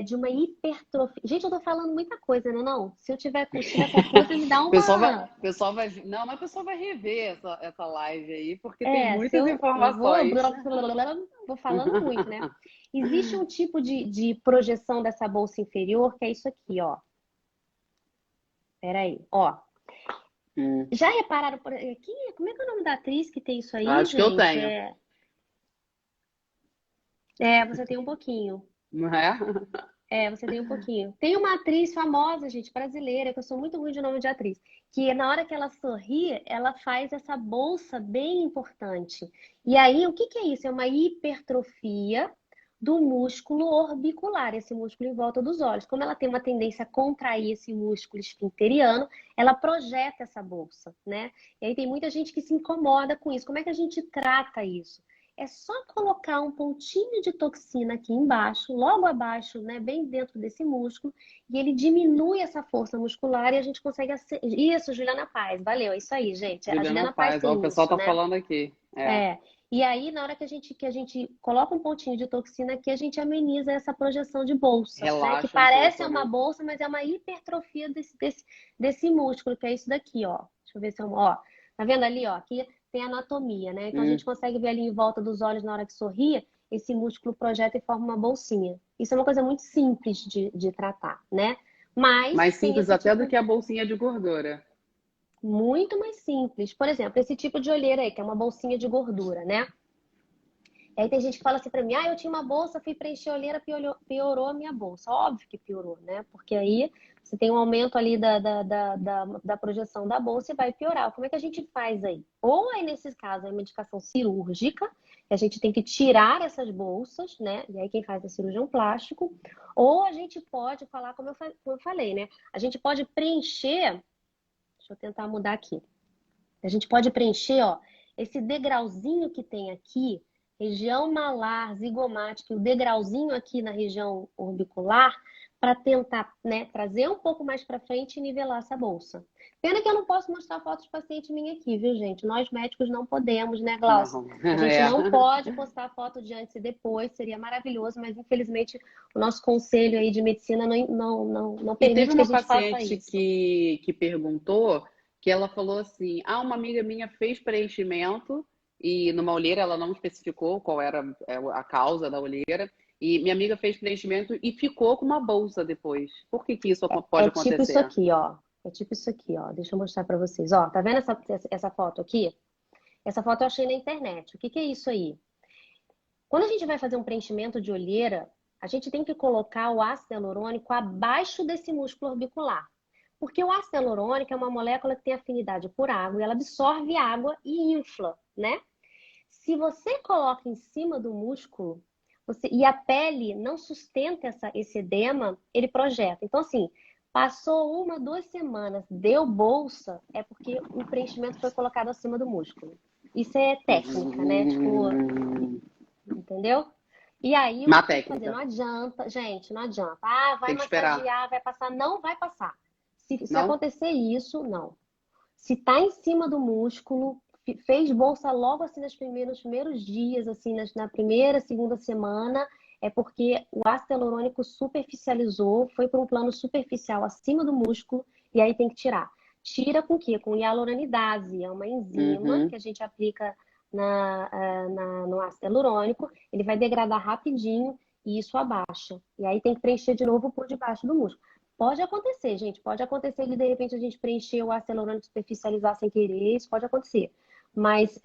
de uma hipertrofia. Gente, eu tô falando muita coisa, né? Não? Se eu tiver confusa, você me dá O pessoal vai, não, mas o pessoal vai rever essa live aí, porque tem Se muitas eu vou, informações. vou falando muito, né? Existe um tipo de projeção dessa bolsa inferior, que é isso aqui, ó. Peraí, ó. Hum, Já repararam por aqui? Como é que é o nome da atriz que tem isso aí, acho que eu gente? tenho, Você tem um pouquinho. não é? Você tem um pouquinho. Tem uma atriz famosa, gente, brasileira, que eu sou muito ruim de nome de atriz, que na hora que ela sorri, ela faz essa bolsa bem importante. E aí, o que que é isso? É uma hipertrofia do músculo orbicular, esse músculo em volta dos olhos. Como ela tem uma tendência a contrair esse músculo esfinteriano, ela projeta essa bolsa, né? E aí tem muita gente que se incomoda com isso. Como é que a gente trata isso? É só colocar um pontinho de toxina aqui embaixo, logo abaixo, né, bem dentro desse músculo, e ele diminui essa força muscular e a gente consegue. Isso, Juliana Paz, valeu, é isso aí, gente. A Juliana Juliana Paz Paz, ó, o tem pessoal isso, tá né? falando aqui. É, É. E aí, na hora que a gente coloca um pontinho de toxina aqui, a gente ameniza essa projeção de bolsa, né? Que relaxa um parece pouco, uma né? bolsa, mas é uma hipertrofia desse músculo, que é isso daqui, ó. Deixa eu ver se eu. Ó, tá vendo ali, ó? Aqui tem anatomia, né? Então a Hum, gente consegue ver ali em volta dos olhos, na hora que sorria, esse músculo projeta e forma uma bolsinha. Isso é uma coisa muito simples de tratar, né? Mas mais tem simples esse até do tipo que a bolsinha de gordura. muito mais simples. Por exemplo, esse tipo de olheira aí, que é uma bolsinha de gordura, né? E aí tem gente que fala assim pra mim, eu tinha uma bolsa, fui preencher a olheira, piorou a minha bolsa. Óbvio que piorou, né? Porque aí você tem um aumento ali da projeção da bolsa e vai piorar. Como é que a gente faz aí? Ou aí, nesse caso, é medicação cirúrgica, que a gente tem que tirar essas bolsas, né? E aí quem faz é cirurgião plástico. Ou a gente pode falar, como eu falei, né? A gente pode preencher, deixa eu tentar mudar aqui. A gente pode preencher, ó, esse degrauzinho que tem aqui, região malar, zigomática, e o degrauzinho aqui na região orbicular, para tentar, né, trazer um pouco mais para frente e nivelar essa bolsa. Pena que eu não posso mostrar fotos de paciente minha aqui, viu, gente? Nós médicos não podemos, né, Glaucia? Não, A gente é. não pode postar foto de antes e depois, seria maravilhoso, mas infelizmente o nosso conselho aí de medicina não E teve permite que a uma gente faça paciente isso. que perguntou que ela falou assim: uma amiga minha fez preenchimento e numa olheira ela não especificou qual era a causa da olheira. E minha amiga fez preenchimento e ficou com uma bolsa depois. Por que que isso pode É tipo isso acontecer? aqui, ó. É tipo isso aqui, ó. Deixa eu mostrar pra vocês. Ó, tá vendo essa foto aqui? Essa foto eu achei na internet. O que que é isso aí? Quando a gente vai fazer um preenchimento de olheira, a gente tem que colocar o ácido hialurônico abaixo desse músculo orbicular. Porque o ácido hialurônico é uma molécula que tem afinidade por água e ela absorve água e infla, né? Se você coloca em cima do músculo, e a pele não sustenta esse edema, ele projeta. Então, assim, passou 1, 2 semanas, deu bolsa, é porque o preenchimento foi colocado acima do músculo. Isso é técnica, né? Tipo, Hum, entendeu? E aí, o má que tem que fazer? Não técnica. adianta, gente, não adianta. Vai Tem que esperar. massagear, vai passar. Não vai passar. Se Não? acontecer isso, não. Se tá em cima do músculo, fez bolsa logo assim nos primeiros dias, assim, na primeira, segunda semana, é porque o ácido hialurônico superficializou, foi para um plano superficial acima do músculo, e aí tem que tirar. Tira com o quê? Com hialuronidase, é uma enzima Uhum. que a gente aplica no ácido hialurônico, ele vai degradar rapidinho e isso abaixa. E aí tem que preencher de novo por debaixo do músculo. Pode acontecer, gente. Pode acontecer de repente a gente preencher o ácido hialurônico superficializar sem querer, isso pode acontecer. Mas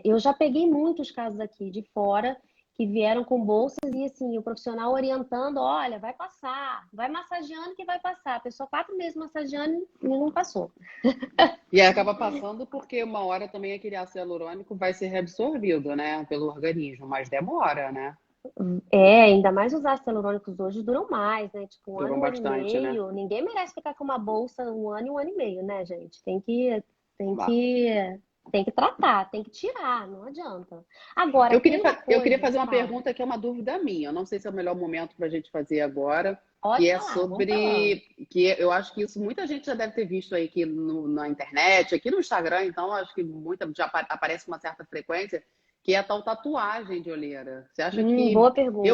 eu já peguei muitos casos aqui de fora que vieram com bolsas e assim, o profissional orientando, olha, vai passar, vai massageando que vai passar. A pessoa 4 meses massageando e não passou. E aí acaba passando porque uma hora também aquele ácido hialurônico vai ser reabsorvido, né, pelo organismo, mas demora, né? Ainda mais os ácidos hialurônicos hoje duram mais, né? Tipo, Duram um ano e bastante, né? meio. Ninguém merece ficar com uma bolsa 1 ano e 1 ano e meio, né, gente? Tem Bah. que, tem que tratar, tem que tirar, não adianta. Agora, tem uma Eu queria coisa, fazer uma fala, pergunta que é uma dúvida minha. Eu não sei se é o melhor momento para a gente fazer agora, que pode é falar, vamos falando. sobre que eu acho que isso muita gente já deve ter visto aí aqui na internet, aqui no Instagram, então acho que muita já aparece com uma certa frequência, que é a tal tatuagem de olheira. Você acha que... Boa pergunta.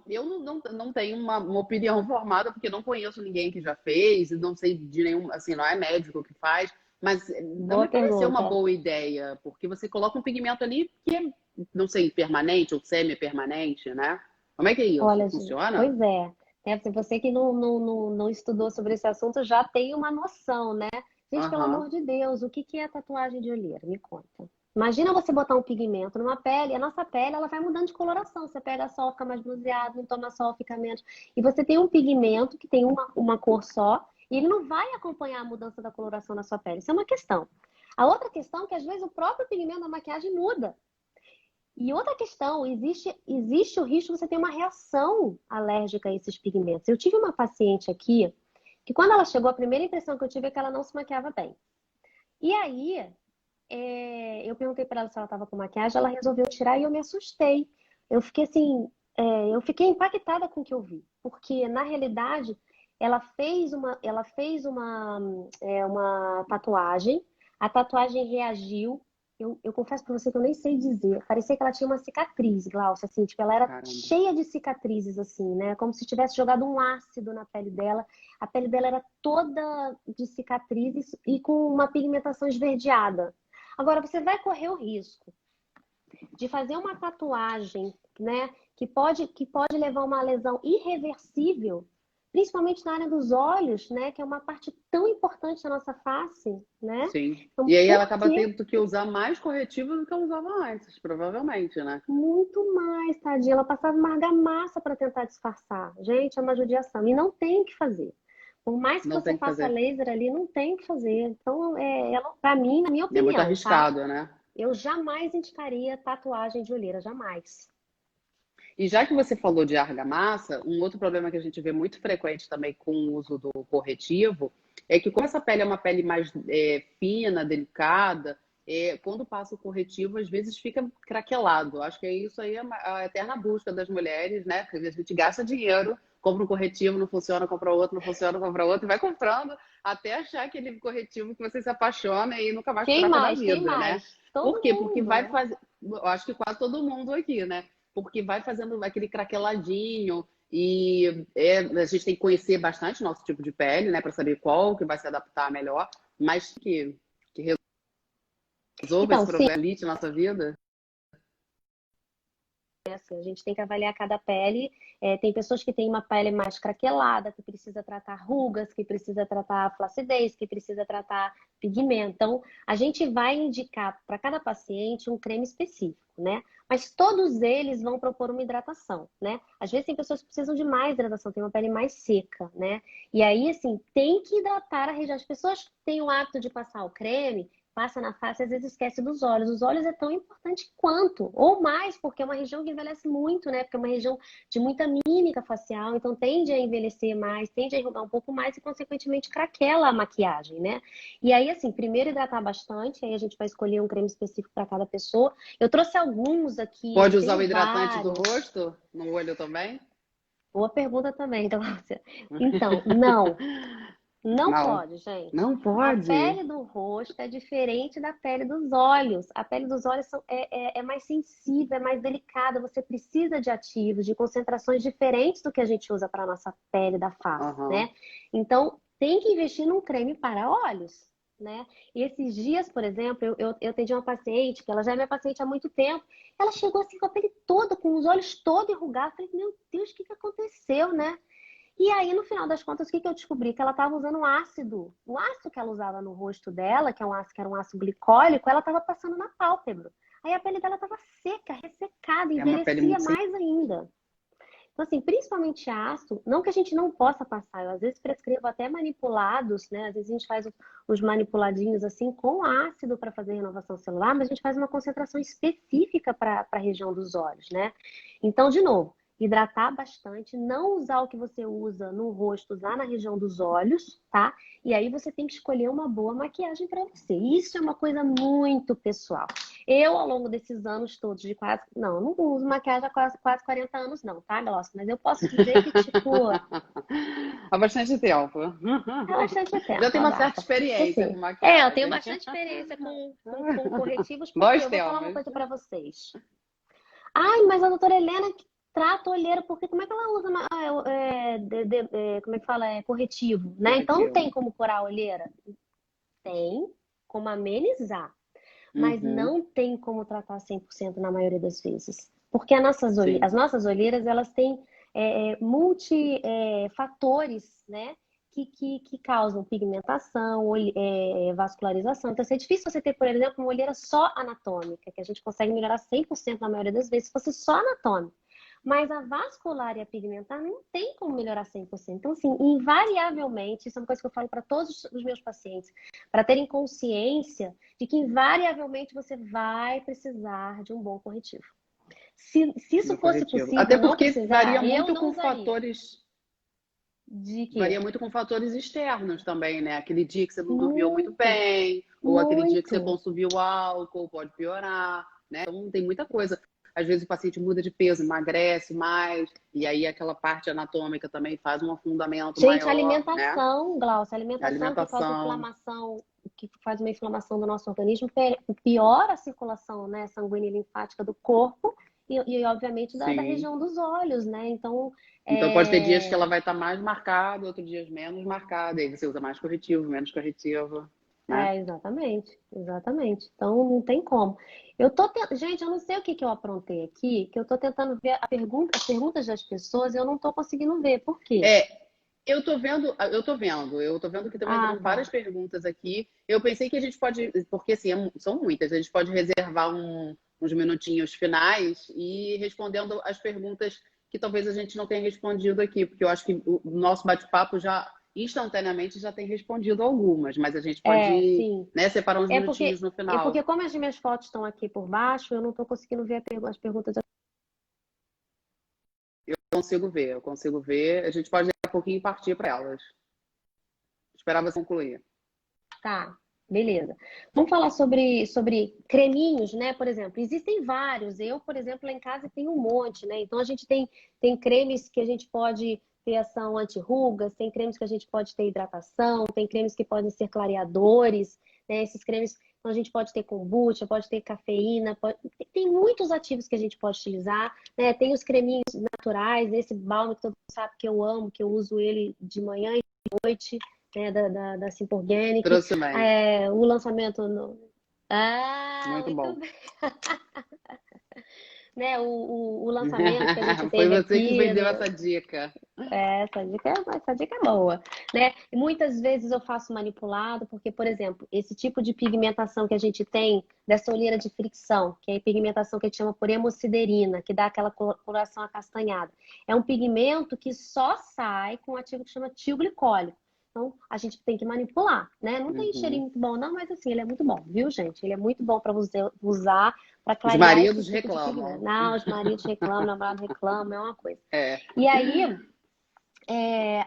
Eu não tenho uma opinião formada, porque não conheço ninguém que já fez, e não sei de nenhum, assim, não é médico que faz, mas não Boa me pareceu uma pergunta. boa ideia, porque você coloca um pigmento ali que é, não sei, permanente ou semi-permanente, né? Como é que é isso? Olha, Funciona? pois é. Você que não estudou sobre esse assunto já tem uma noção, né? Gente, pelo Aham. amor de Deus, o que que é tatuagem de olheira? Me conta. Imagina você botar um pigmento numa pele, a nossa pele ela vai mudando de coloração. Você pega sol, fica mais bronzeado, não toma sol, fica menos. E você tem um pigmento que tem uma cor só, e ele não vai acompanhar a mudança da coloração na sua pele. Isso é uma questão. A outra questão é que às vezes o próprio pigmento da maquiagem muda. E outra questão, existe o risco de você ter uma reação alérgica a esses pigmentos. Eu tive uma paciente aqui que quando ela chegou, a primeira impressão que eu tive é que ela não se maquiava bem. E aí, eu perguntei para ela se ela estava com maquiagem, ela resolveu tirar e eu me assustei. Eu fiquei assim, eu fiquei impactada com o que eu vi, porque na realidade uma tatuagem, a tatuagem reagiu. Eu confesso para você que eu nem sei dizer. Parecia que ela tinha uma cicatriz, Glaucia, assim, tipo, ela era Caramba. cheia de cicatrizes, assim, né? Como se tivesse jogado um ácido na pele dela. A pele dela era toda de cicatrizes e com uma pigmentação esverdeada. Agora, você vai correr o risco de fazer uma tatuagem, né, que pode levar a uma lesão irreversível, principalmente na área dos olhos, né, que é uma parte tão importante da nossa face, né? Sim. Então, E aí ela por acaba que tendo que usar mais corretivo do que ela usava antes, provavelmente, né? muito mais, tadinha? Ela passava uma argamassa para tentar disfarçar. Gente, é uma judiação. E não tem o que fazer. Por mais que Não você tem que faça fazer. laser ali, não tem o que fazer. Então, para mim, na minha É muito opinião, tá? arriscado, né? Eu jamais indicaria tatuagem de olheira, jamais. E já que você falou de argamassa, um outro problema que a gente vê muito frequente também com o uso do corretivo é que, como essa pele é uma pele mais fina, delicada, quando passa o corretivo, às vezes fica craquelado. Acho que isso aí é a eterna busca das mulheres, né? Porque a gente gasta dinheiro, compra um corretivo, não funciona, compra outro, não funciona, compra outro, e vai comprando até achar aquele corretivo que você se apaixona e nunca mais Quem troca da mais? Quem vida, né? mais? Por Todo quê? Porque mundo, vai né? fazer. Eu acho que quase todo mundo aqui, né? Porque vai fazendo aquele craqueladinho e a gente tem que conhecer bastante o nosso tipo de pele, né, para saber qual que vai se adaptar melhor, mas que resolva esse Então, sim, problema elite na nossa vida. assim, a gente tem que avaliar cada pele. Tem pessoas que têm uma pele mais craquelada, que precisa tratar rugas, que precisa tratar flacidez, que precisa tratar pigmento. Então, a gente vai indicar para cada paciente um creme específico, né? Mas todos eles vão propor uma hidratação, né? Às vezes tem pessoas que precisam de mais hidratação, tem uma pele mais seca, né? E aí, assim, tem que hidratar a região. As pessoas têm o hábito de passar o creme, passa na face, às vezes esquece dos olhos. Os olhos é tão importante quanto, ou mais, porque é uma região que envelhece muito, né? Porque é uma região de muita mímica facial, então tende a envelhecer mais, tende a enrugar um pouco mais e, consequentemente, craquela a maquiagem, né? E aí, assim, primeiro hidratar bastante, aí a gente vai escolher um creme específico para cada pessoa. Eu trouxe alguns aqui, Pode eu usar o tenho hidratante do vários. rosto no olho também? Boa pergunta também, então, então, não. Não Não, pode, gente. não A pode. pele do rosto é diferente da pele dos olhos. A pele dos olhos é mais sensível, é mais delicada. Você precisa de ativos, de concentrações diferentes do que a gente usa para a nossa pele da face, Aham. né? Então, tem que investir num creme para olhos, né? E esses dias, por exemplo, eu atendi uma paciente, que ela já é minha paciente há muito tempo. Ela chegou assim com a pele toda, com os olhos todos enrugados. Eu falei, meu Deus, o que que aconteceu, né? E aí, no final das contas, o que que eu descobri? Que ela estava usando um ácido. O ácido que ela usava no rosto dela, que é um ácido, que era um ácido glicólico, ela estava passando na pálpebra. Aí a pele dela estava seca, ressecada, É uma pele envelhecia muito mais ainda. Então, assim, principalmente ácido, não que a gente não possa passar, eu às vezes prescrevo até manipulados, né? Às vezes a gente faz os manipuladinhos assim com ácido para fazer renovação celular, mas a gente faz uma concentração específica para a região dos olhos, né? Então, de novo, hidratar bastante, não usar o que você usa no rosto, usar na região dos olhos, tá? E aí você tem que escolher uma boa maquiagem para você. Isso é uma coisa muito pessoal. Eu, ao longo desses anos todos, de quase. Não, eu não uso maquiagem há quase 40 anos, não, tá, Glaucia? Mas eu posso dizer que, tipo, Há bastante tempo. é bastante Já tempo, tem uma certa abafa. experiência com Assim, eu tenho maquiagem. bastante experiência com corretivos, porque Nós eu vou falar uma temos. coisa para vocês. Ai, mas a doutora Helena que trata a olheira, porque como é que ela usa como é que fala? Corretivo, né? Então não tem Corretivo. como curar a olheira? Tem como amenizar, mas Uhum, não tem como tratar 100% na maioria das vezes. Porque sim. as nossas olheiras, elas têm multifatores, né? Que causam pigmentação, vascularização. Então, assim, é difícil você ter, por exemplo, uma olheira só anatômica, que a gente consegue melhorar 100% na maioria das vezes, se fosse só anatômica. Mas a vascular e a pigmentar não tem como melhorar 100%. Então, assim, invariavelmente, isso é uma coisa que eu falo para todos os meus pacientes, para terem consciência de que invariavelmente você vai precisar de um bom corretivo. Se isso Do fosse corretivo. Até possível não porque precisar, eu não usaria. De quê? varia muito com fatores externos também, né? Aquele dia que você não dormiu muito Muito, bem, ou aquele dia que você muito. consumiu álcool, pode piorar, né? Então tem muita coisa. Às vezes o paciente muda de peso, emagrece mais, e aí aquela parte anatômica também faz um afundamento Gente, maior, né? alimentação, Glaucia, alimentação Alimentação, que faz uma inflamação do nosso organismo, piora a circulação, né, sanguínea e linfática do corpo obviamente, da sim. região dos olhos, né? Então, Então pode ter dias que é, ela vai estar mais marcada, outros dias menos marcada, aí você usa mais corretivo, menos corretivo, né? exatamente, exatamente. Então não tem como. Gente, eu não sei o que que eu aprontei aqui, que eu tô tentando ver as perguntas das pessoas, e eu não tô conseguindo ver. Por quê? É, eu tô vendo que estão Ah, entrando várias tá. perguntas aqui. Eu pensei que a gente pode, porque assim, são muitas, a gente pode reservar uns minutinhos finais e respondendo as perguntas que talvez a gente não tenha respondido aqui, porque eu acho que o nosso bate-papo já instantaneamente já tem respondido algumas, mas a gente pode, Sim. né, separar uns É minutinhos porque, no é final. porque como as minhas fotos estão aqui por baixo, eu não tô conseguindo ver as perguntas. Eu consigo ver. A gente pode daqui a pouquinho partir para elas. Esperar você concluir. Tá, beleza. Vamos falar sobre creminhos, né? Por exemplo, existem vários. Eu, por exemplo, lá em casa tenho um monte, né? Então a gente tem cremes que a gente pode ter ação anti-rugas, tem cremes que a gente pode ter hidratação, tem cremes que podem ser clareadores, né? Esses cremes, então a gente pode ter kombucha, pode ter cafeína, tem muitos ativos que a gente pode utilizar, né? Tem os creminhos naturais, esse balme que todo mundo sabe que eu amo, que eu uso ele de manhã e de noite, né, da Simple Organic, Trouxe bem. o lançamento no... Ah, Muito muito bom. bem. Né, o lançamento que a gente Foi teve você que aqui, vendeu essa dica. essa dica é boa, né? E muitas vezes eu faço manipulado, porque, por exemplo, esse tipo de pigmentação que a gente tem dessa olheira de fricção, que é a pigmentação que a gente chama por hemosiderina, que dá aquela coloração acastanhada, é um pigmento que só sai com um ativo que chama tio glicólico. Então, a gente tem que manipular, né? Não tem cheirinho Uhum. muito bom, não, mas assim, ele é muito bom, viu, gente? Ele é muito bom para usar para Os clarear esse maridos tipo de pigmento. reclamam. Não, os maridos reclamam, namorado reclama, é uma coisa. É. E aí,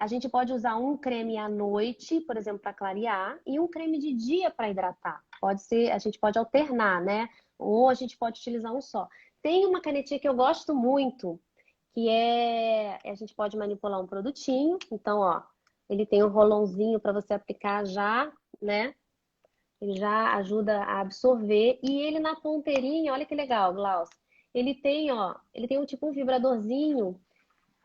a gente pode usar um creme à noite, por exemplo, para clarear, e um creme de dia para hidratar. Pode ser, a gente pode alternar, né? Ou a gente pode utilizar um só. Tem uma canetinha que eu gosto muito, que a gente pode manipular um produtinho. Então, ó, ele tem um rolãozinho para você aplicar já, né? Ele já ajuda a absorver. E ele na ponteirinha, olha que legal, Glaucio. Ele tem um tipo um vibradorzinho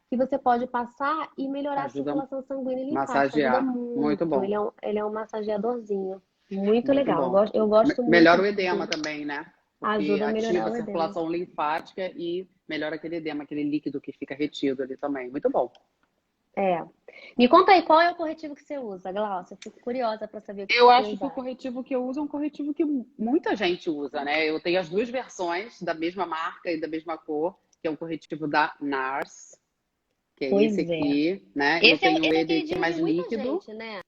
que você pode passar e melhorar a Ajuda a circulação sanguínea e linfática. Ajuda massagear. Muito muito. bom. Ele é um massageadorzinho. Muito Muito legal. bom. Eu gosto Melhora muito o edema dele. também, né? Porque Ajuda a ativa melhorar a o edema. circulação linfática e melhora aquele edema, aquele líquido que fica retido ali também. Muito bom. É. Me conta aí, qual é o corretivo que você usa, Glaucia? Eu fico curiosa para saber o que Eu você tem acho que o usado. corretivo que eu uso é um corretivo que muita gente usa, né? Eu tenho as duas versões da mesma marca e da mesma cor, que é um corretivo da NARS, que é esse Pois é. aqui, né? Eu tenho Esse é o ele que é queridinho de mais muita líquido, gente, né?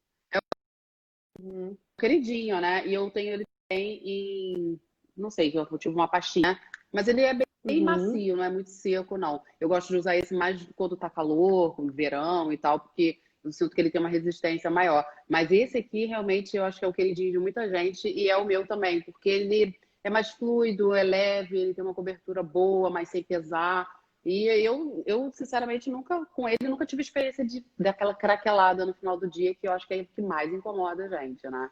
Uhum. queridinho, né? E eu tenho ele também em, não sei, eu tive uma pastinha, mas ele é bem Uhum. macio, não é muito seco, não. Eu gosto de usar esse mais quando tá calor, no verão e tal, porque eu sinto que ele tem uma resistência maior. Mas esse aqui, realmente, eu acho que é o queridinho de muita gente e é o meu também, porque ele é mais fluido, é leve, ele tem uma cobertura boa, mas sem pesar. E eu sinceramente, nunca, com ele, nunca tive experiência daquela craquelada no final do dia, que eu acho que é o que mais incomoda a gente, né?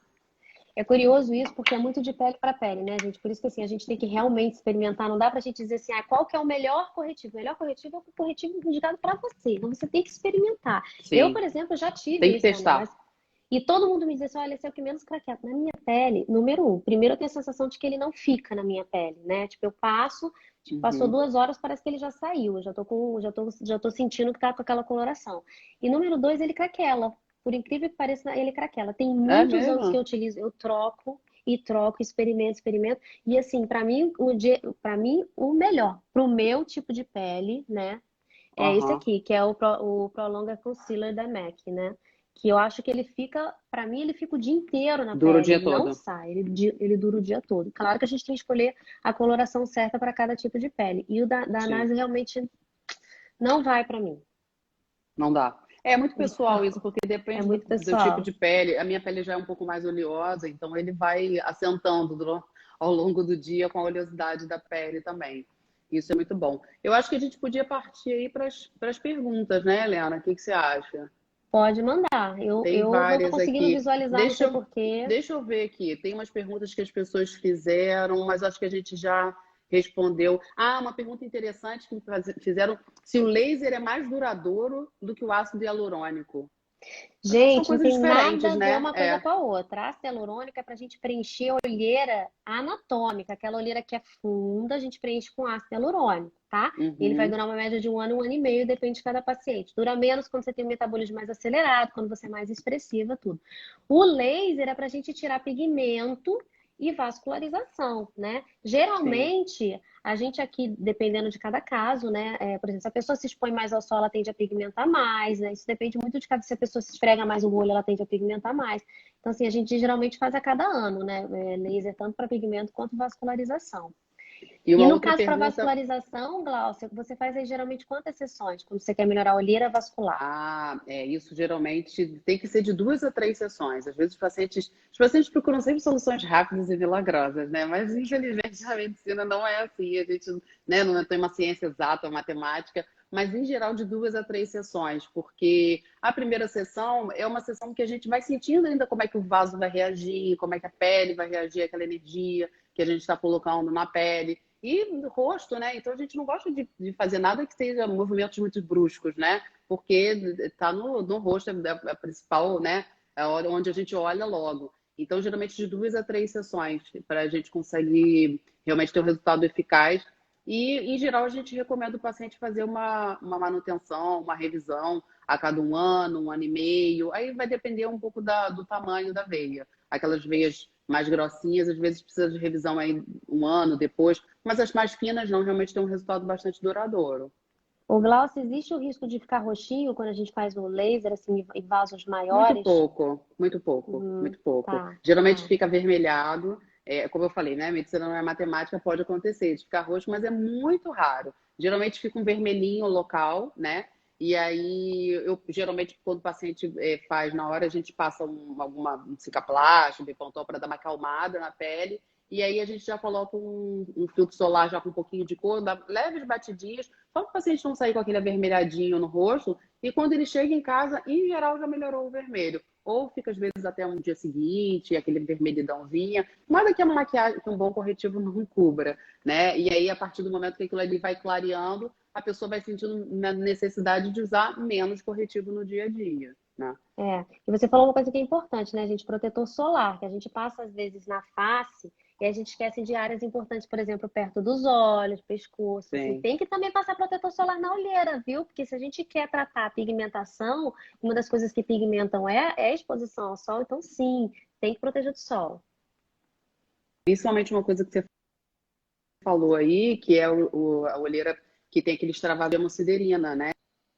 É curioso isso, porque é muito de pele para pele, né, gente? Por isso que assim, a gente tem que realmente experimentar. Não dá pra gente dizer assim, qual que é o melhor corretivo? O melhor corretivo é o corretivo indicado para você. Então você tem que experimentar. Eu, por Sim, exemplo, já tem tive que esse anel. testar. E todo mundo me diz assim, olha, esse é o que menos craquela. Na minha pele, número um, primeiro eu tenho a sensação de que ele não fica na minha pele, né? Tipo, eu passo, tipo, passou Uhum. 2 horas, parece que ele já saiu. Eu já tô sentindo que tá com aquela coloração. E número dois, ele craquela. Por incrível que pareça, ele craquela. Tem É muitos anos que eu mesmo? utilizo, eu troco e troco, experimento, experimento. E assim, para mim, o melhor, pro meu tipo de pele, né? É esse Aham. aqui, que é o Prolonga Concealer da MAC, né? Que eu acho que ele fica, pra mim, ele fica o dia inteiro na Dura o pele, dia ele não todo. sai, ele dura o dia todo. Claro que a gente tem que escolher a coloração certa para cada tipo de pele. E o da Sim, NASA realmente não vai pra mim. não dá. É muito pessoal isso, porque É depende muito do tipo pessoal. de pele. A minha pele já é um pouco mais oleosa, então ele vai assentando ao longo do dia com a oleosidade da pele também. Isso é muito bom. Eu acho que a gente podia partir aí para as perguntas, né, Helena? O que que você acha? Pode mandar. Tem Eu não tô várias conseguindo aqui. visualizar, não Deixa sei eu, por quê. deixa eu ver aqui. Tem umas perguntas que as pessoas fizeram, mas acho que a gente já respondeu. Ah, uma pergunta interessante que fizeram: se o laser é mais duradouro do que o ácido hialurônico. Acho que são Gente, não coisas tem nada diferentes, a ver né? uma coisa É. com a outra. A ácido hialurônico é para a gente preencher a olheira anatômica, aquela olheira que é funda, a gente preenche com ácido hialurônico, tá? Ele vai Uhum. durar uma média de um ano e meio, depende de cada paciente. Dura menos quando você tem um metabolismo mais acelerado, quando você é mais expressiva, tudo. O laser é para a gente tirar pigmento e vascularização, né? Sim. Geralmente, a gente aqui, dependendo de cada caso, né? Por exemplo, se a pessoa se expõe mais ao sol, ela tende a pigmentar mais, né? Isso depende muito de cada. Se a pessoa se esfrega mais o olho, ela tende a pigmentar mais. Então, assim, a gente geralmente faz a cada ano, né? Laser tanto para pigmento quanto vascularização. E E uma no outra caso para pergunta. vascularização, Glaucia, você faz aí geralmente quantas sessões? Quando você quer melhorar a olheira vascular? Ah, isso geralmente tem que ser de 2 a 3 sessões. Às vezes os pacientes procuram sempre soluções rápidas e milagrosas, né? Mas infelizmente a medicina não é assim. A gente, né, não tem uma ciência exata, uma matemática, mas em geral de 2 a 3 sessões, porque a primeira sessão é uma sessão que a gente vai sentindo ainda como é que o vaso vai reagir, como é que a pele vai reagir àquela energia que a gente está colocando na pele. E no rosto, né? Então a gente não gosta de fazer nada que seja movimentos muito bruscos, né? Porque está no rosto, é a principal, né? É a hora onde a gente olha logo. Então, geralmente, de 2 a 3 sessões, para a gente conseguir realmente ter um resultado eficaz. E, em geral, a gente recomenda o paciente fazer uma manutenção, uma revisão a cada um ano e meio. Aí vai depender um pouco do tamanho da veia. Aquelas veias mais grossinhas, às vezes precisa de revisão aí um ano depois, mas as mais finas não, realmente tem um resultado bastante duradouro. O Glaucia, existe o risco de ficar roxinho quando a gente faz o laser, assim, em vasos Muito maiores? pouco, muito pouco, muito pouco. Tá, Geralmente tá. fica avermelhado, como eu falei, né? Medicina não é matemática, pode acontecer de ficar roxo, mas é muito raro. Geralmente fica um vermelhinho local, né? E aí, eu geralmente, quando o paciente faz na hora, a gente passa um cicaplast, um Bepantol para dar uma acalmada na pele. E aí a gente já coloca um filtro solar já com um pouquinho de cor, dá leves batidinhas, só para o paciente não sair com aquele avermelhadinho no rosto. E quando ele chega em casa, em geral já melhorou o vermelho. Ou fica às vezes até um dia seguinte, aquele vermelhidãozinha. Nada que uma maquiagem, que um bom corretivo não cubra, né? E aí, a partir do momento que aquilo ali vai clareando, a pessoa vai sentindo na necessidade de usar menos corretivo no dia a dia, né? É, e você falou uma coisa que é importante, né, gente? Protetor solar, que a gente passa às vezes na face e a gente esquece de áreas importantes, por exemplo, perto dos olhos, pescoço. E Sim. tem que também passar protetor solar na olheira, viu? Porque se a gente quer tratar a pigmentação, uma das coisas que pigmentam é a exposição ao sol, então sim, tem que proteger do sol. Principalmente uma coisa que você falou aí, que é a olheira que tem aquele extravasado de hemosiderina, né?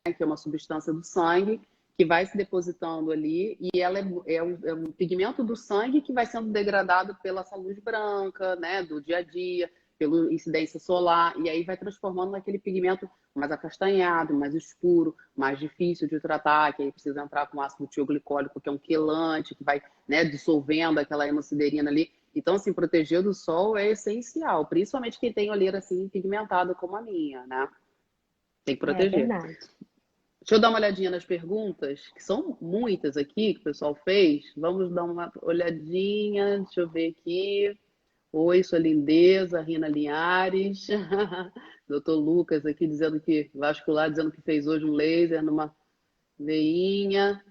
Que é uma substância do sangue que vai se depositando ali e ela é um pigmento do sangue que vai sendo degradado pela essa luz branca, né, do dia a dia, pela incidência solar, e aí vai transformando naquele pigmento mais acastanhado, mais escuro, mais difícil de tratar, que aí precisa entrar com ácido tioglicólico, que é um quelante, que vai, né, dissolvendo aquela hemosiderina ali. Então, assim, proteger do sol é essencial, principalmente quem tem olheira assim pigmentada como a minha, né? Tem que É proteger. verdade. Deixa eu dar uma olhadinha nas perguntas, que são muitas aqui que o pessoal fez. Vamos dar uma olhadinha, deixa eu ver aqui. Oi, sua lindeza, Rina Linhares. Doutor Lucas aqui dizendo que vascular, dizendo que fez hoje um laser numa veinha.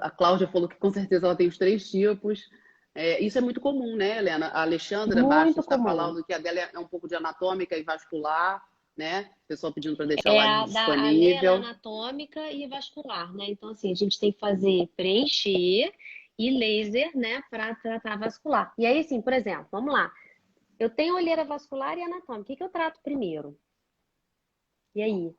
A Cláudia falou que com certeza ela tem os três tipos. Isso é muito comum, né, Helena? A Alexandra Bastos Muito está comum. falando que a dela é um pouco de anatômica e vascular, né? O pessoal pedindo para deixar É lá a minha ela é disponível. anatômica e vascular, né? Então, assim, a gente tem que fazer preencher e laser, né, para tratar vascular. E aí, assim, por exemplo, vamos lá. Eu tenho olheira vascular e anatômica. O que que eu trato primeiro? E aí?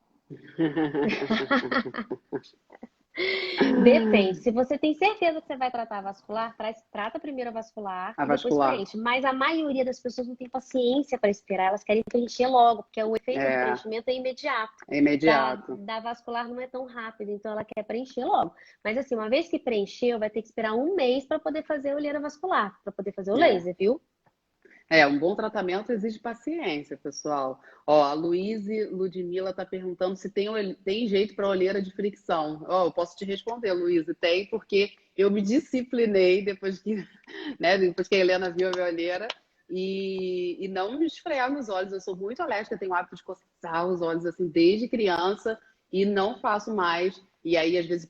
Depende. Se você tem certeza que você vai tratar vascular, trata primeiro a vascular A e depois vascular. preenche. Mas a maioria das pessoas não tem paciência para esperar, elas querem preencher logo, porque o efeito do É, preenchimento é imediato. é imediato. Da vascular não é tão rápido, então ela quer preencher logo. Mas assim, uma vez que preencheu, vai ter que esperar um mês para poder fazer a olheira vascular, para poder fazer o É. laser, viu? Um bom tratamento exige paciência, pessoal. Ó, a Luíse Ludmilla está perguntando se tem jeito para olheira de fricção. Ó, eu posso te responder, Luíse, tem, porque eu me disciplinei depois que, né, depois que a Helena viu a minha olheira e não me esfregar nos olhos. Eu sou muito alérgica, tenho o hábito de coçar os olhos assim desde criança e não faço mais. E aí, às vezes,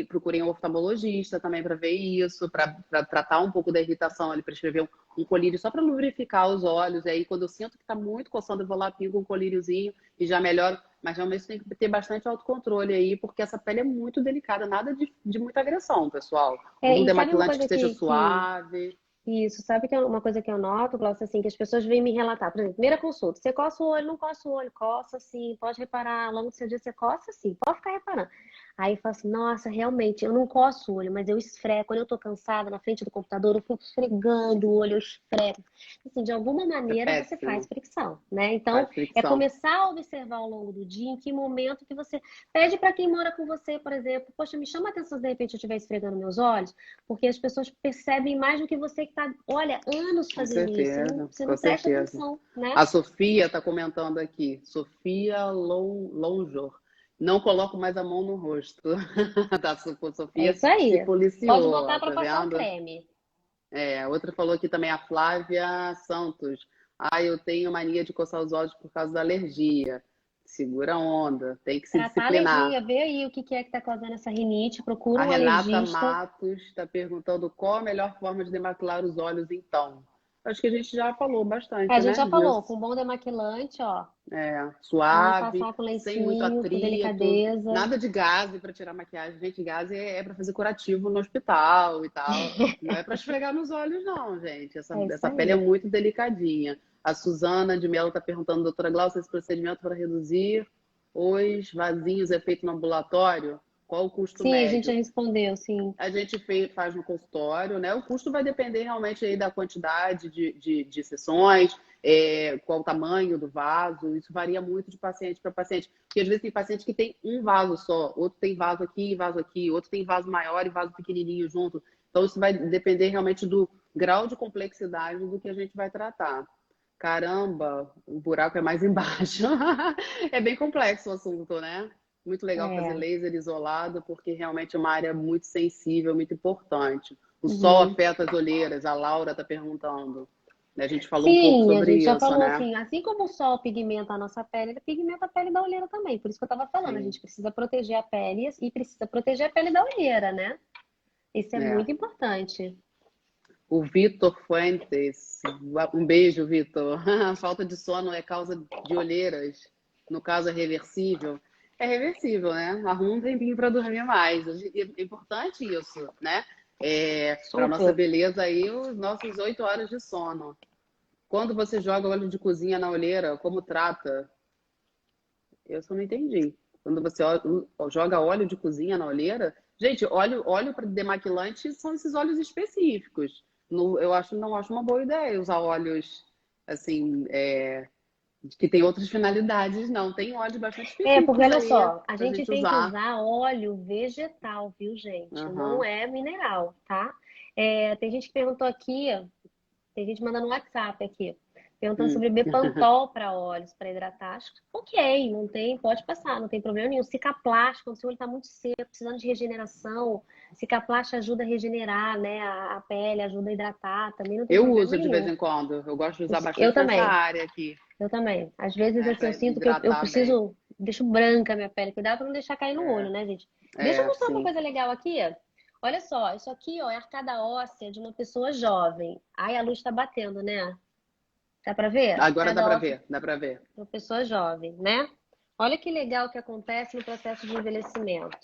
procurei um oftalmologista também para ver isso, para tratar um pouco da irritação. Ele prescreveu um colírio só para lubrificar os olhos. E aí, quando eu sinto que está muito coçando, eu vou lá, pingo um colíriozinho e já melhoro. Mas realmente tem que ter bastante autocontrole aí, porque essa pele é muito delicada, nada de muita agressão, pessoal. Um E sabe uma demaquilante que coisa seja que suave. isso, sabe que é uma coisa que eu noto, Glaucia, assim, que as pessoas vêm me relatar. Por exemplo, primeira consulta, você coça o olho, não coça o olho, coça sim, pode reparar, ao longo do seu dia você coça sim, pode ficar reparando. Aí eu falo assim, nossa, realmente, eu não coço o olho, mas eu esfrego. Quando eu tô cansada na frente do computador, eu fico esfregando o olho, eu esfrego. Assim, de alguma É maneira você faz péssimo. fricção, né? Então, Faz é fricção. começar a observar ao longo do dia em que momento que você pede para quem mora com você, por exemplo, poxa, me chama a atenção se de repente eu estiver esfregando meus olhos, porque as pessoas percebem mais do que você que está, olha, anos Com fazendo isso. certeza, Você com não presta certeza. atenção, né? A Sofia está comentando aqui. Sofia Lonjor. Não coloco mais a mão no rosto. É Sofia isso se aí. Pode policiou, botar ó, para tá passar o vendo? creme. Outra falou aqui também, a Flávia Santos. Eu tenho mania de coçar os olhos por causa da alergia. Segura a onda, tem que se Tratar a disciplinar. alergia, vê aí o que que é que está causando essa rinite, procura A um Renata alergista. Matos está perguntando qual a melhor forma de demaquilar os olhos, então. Acho que a gente já falou A bastante, gente né, já falou, com disso. bom demaquilante, ó, e Suave, passar com sem muito lencinho, com atrito, delicadeza. nada de gaze para tirar maquiagem. Gente, gaze é para fazer curativo no hospital e tal. Não é para esfregar nos olhos, não, gente. É isso Essa pele é aí. muito delicadinha. A Suzana de Mello está perguntando, doutora Glaucia, esse procedimento para reduzir os vasinhos é feito no ambulatório? Qual o custo Sim, a gente já médio? respondeu, sim. A gente faz no consultório, né? O custo vai depender realmente aí da quantidade de sessões, qual o tamanho do vaso, isso varia muito de paciente para paciente. Porque às vezes tem paciente que tem um vaso só, outro tem vaso aqui, outro tem vaso maior e vaso pequenininho junto. Então isso vai depender realmente do grau de complexidade do que a gente vai tratar. Caramba, o buraco é mais embaixo. É bem complexo o assunto, né? Muito legal fazer É. laser isolado, porque realmente é uma área muito sensível, muito importante. O sol Uhum. afeta as olheiras, a Laura está perguntando. A gente falou um pouco Sim, a sobre gente já isso, falou né? assim, assim como o sol pigmenta a nossa pele, ele pigmenta a pele da olheira também. Por isso que eu estava falando, a Sim, gente precisa proteger a pele e precisa proteger a pele da olheira, né? Isso é é. muito importante. O Vitor Fuentes, um beijo, Vitor. Falta de sono é causa de olheiras. No caso, é reversível. É reversível, né? Arruma um tempinho para dormir mais. É importante isso, né? Para nossa Super. beleza aí, os nossos 8 horas de sono. Quando você joga óleo de cozinha na olheira, como trata? Eu só não entendi. Quando você joga óleo de cozinha na olheira, gente, óleo para demaquilante são esses óleos específicos. Não acho uma boa ideia usar óleos assim, que tem outras finalidades, não. Tem óleos bastante É, porque específicos olha aí só, a para a gente gente tem que usar. usar óleo vegetal, viu, gente? Não Aham. é mineral, tá? É, tem gente que perguntou aqui, tem gente mandando no WhatsApp aqui. Perguntando Hum. sobre Bepantol para olhos, para hidratar. Acho que ok, não tem, pode passar, não tem problema nenhum. Cicaplast, quando o seu olho está muito seco, precisando de regeneração, Cicaplast ajuda a regenerar, né, a pele, ajuda a hidratar, também não tem Eu problema uso de vez nenhum. em quando. Eu gosto de usar Eu bastante nessa também, área aqui, eu também. Às vezes, né, assim, eu para sinto que eu hidratar bem. preciso, deixo branca a minha pele, cuidado para não deixar cair no olho, É, né, gente? Deixa eu mostrar uma sim. coisa legal aqui. Olha só, isso aqui, ó, é a arcada óssea de uma pessoa jovem. Ai, a luz está batendo, né? Dá para ver? Agora dá Arcada para óssea ver, dá para ver. uma pessoa jovem, né? Olha que legal que acontece no processo de envelhecimento.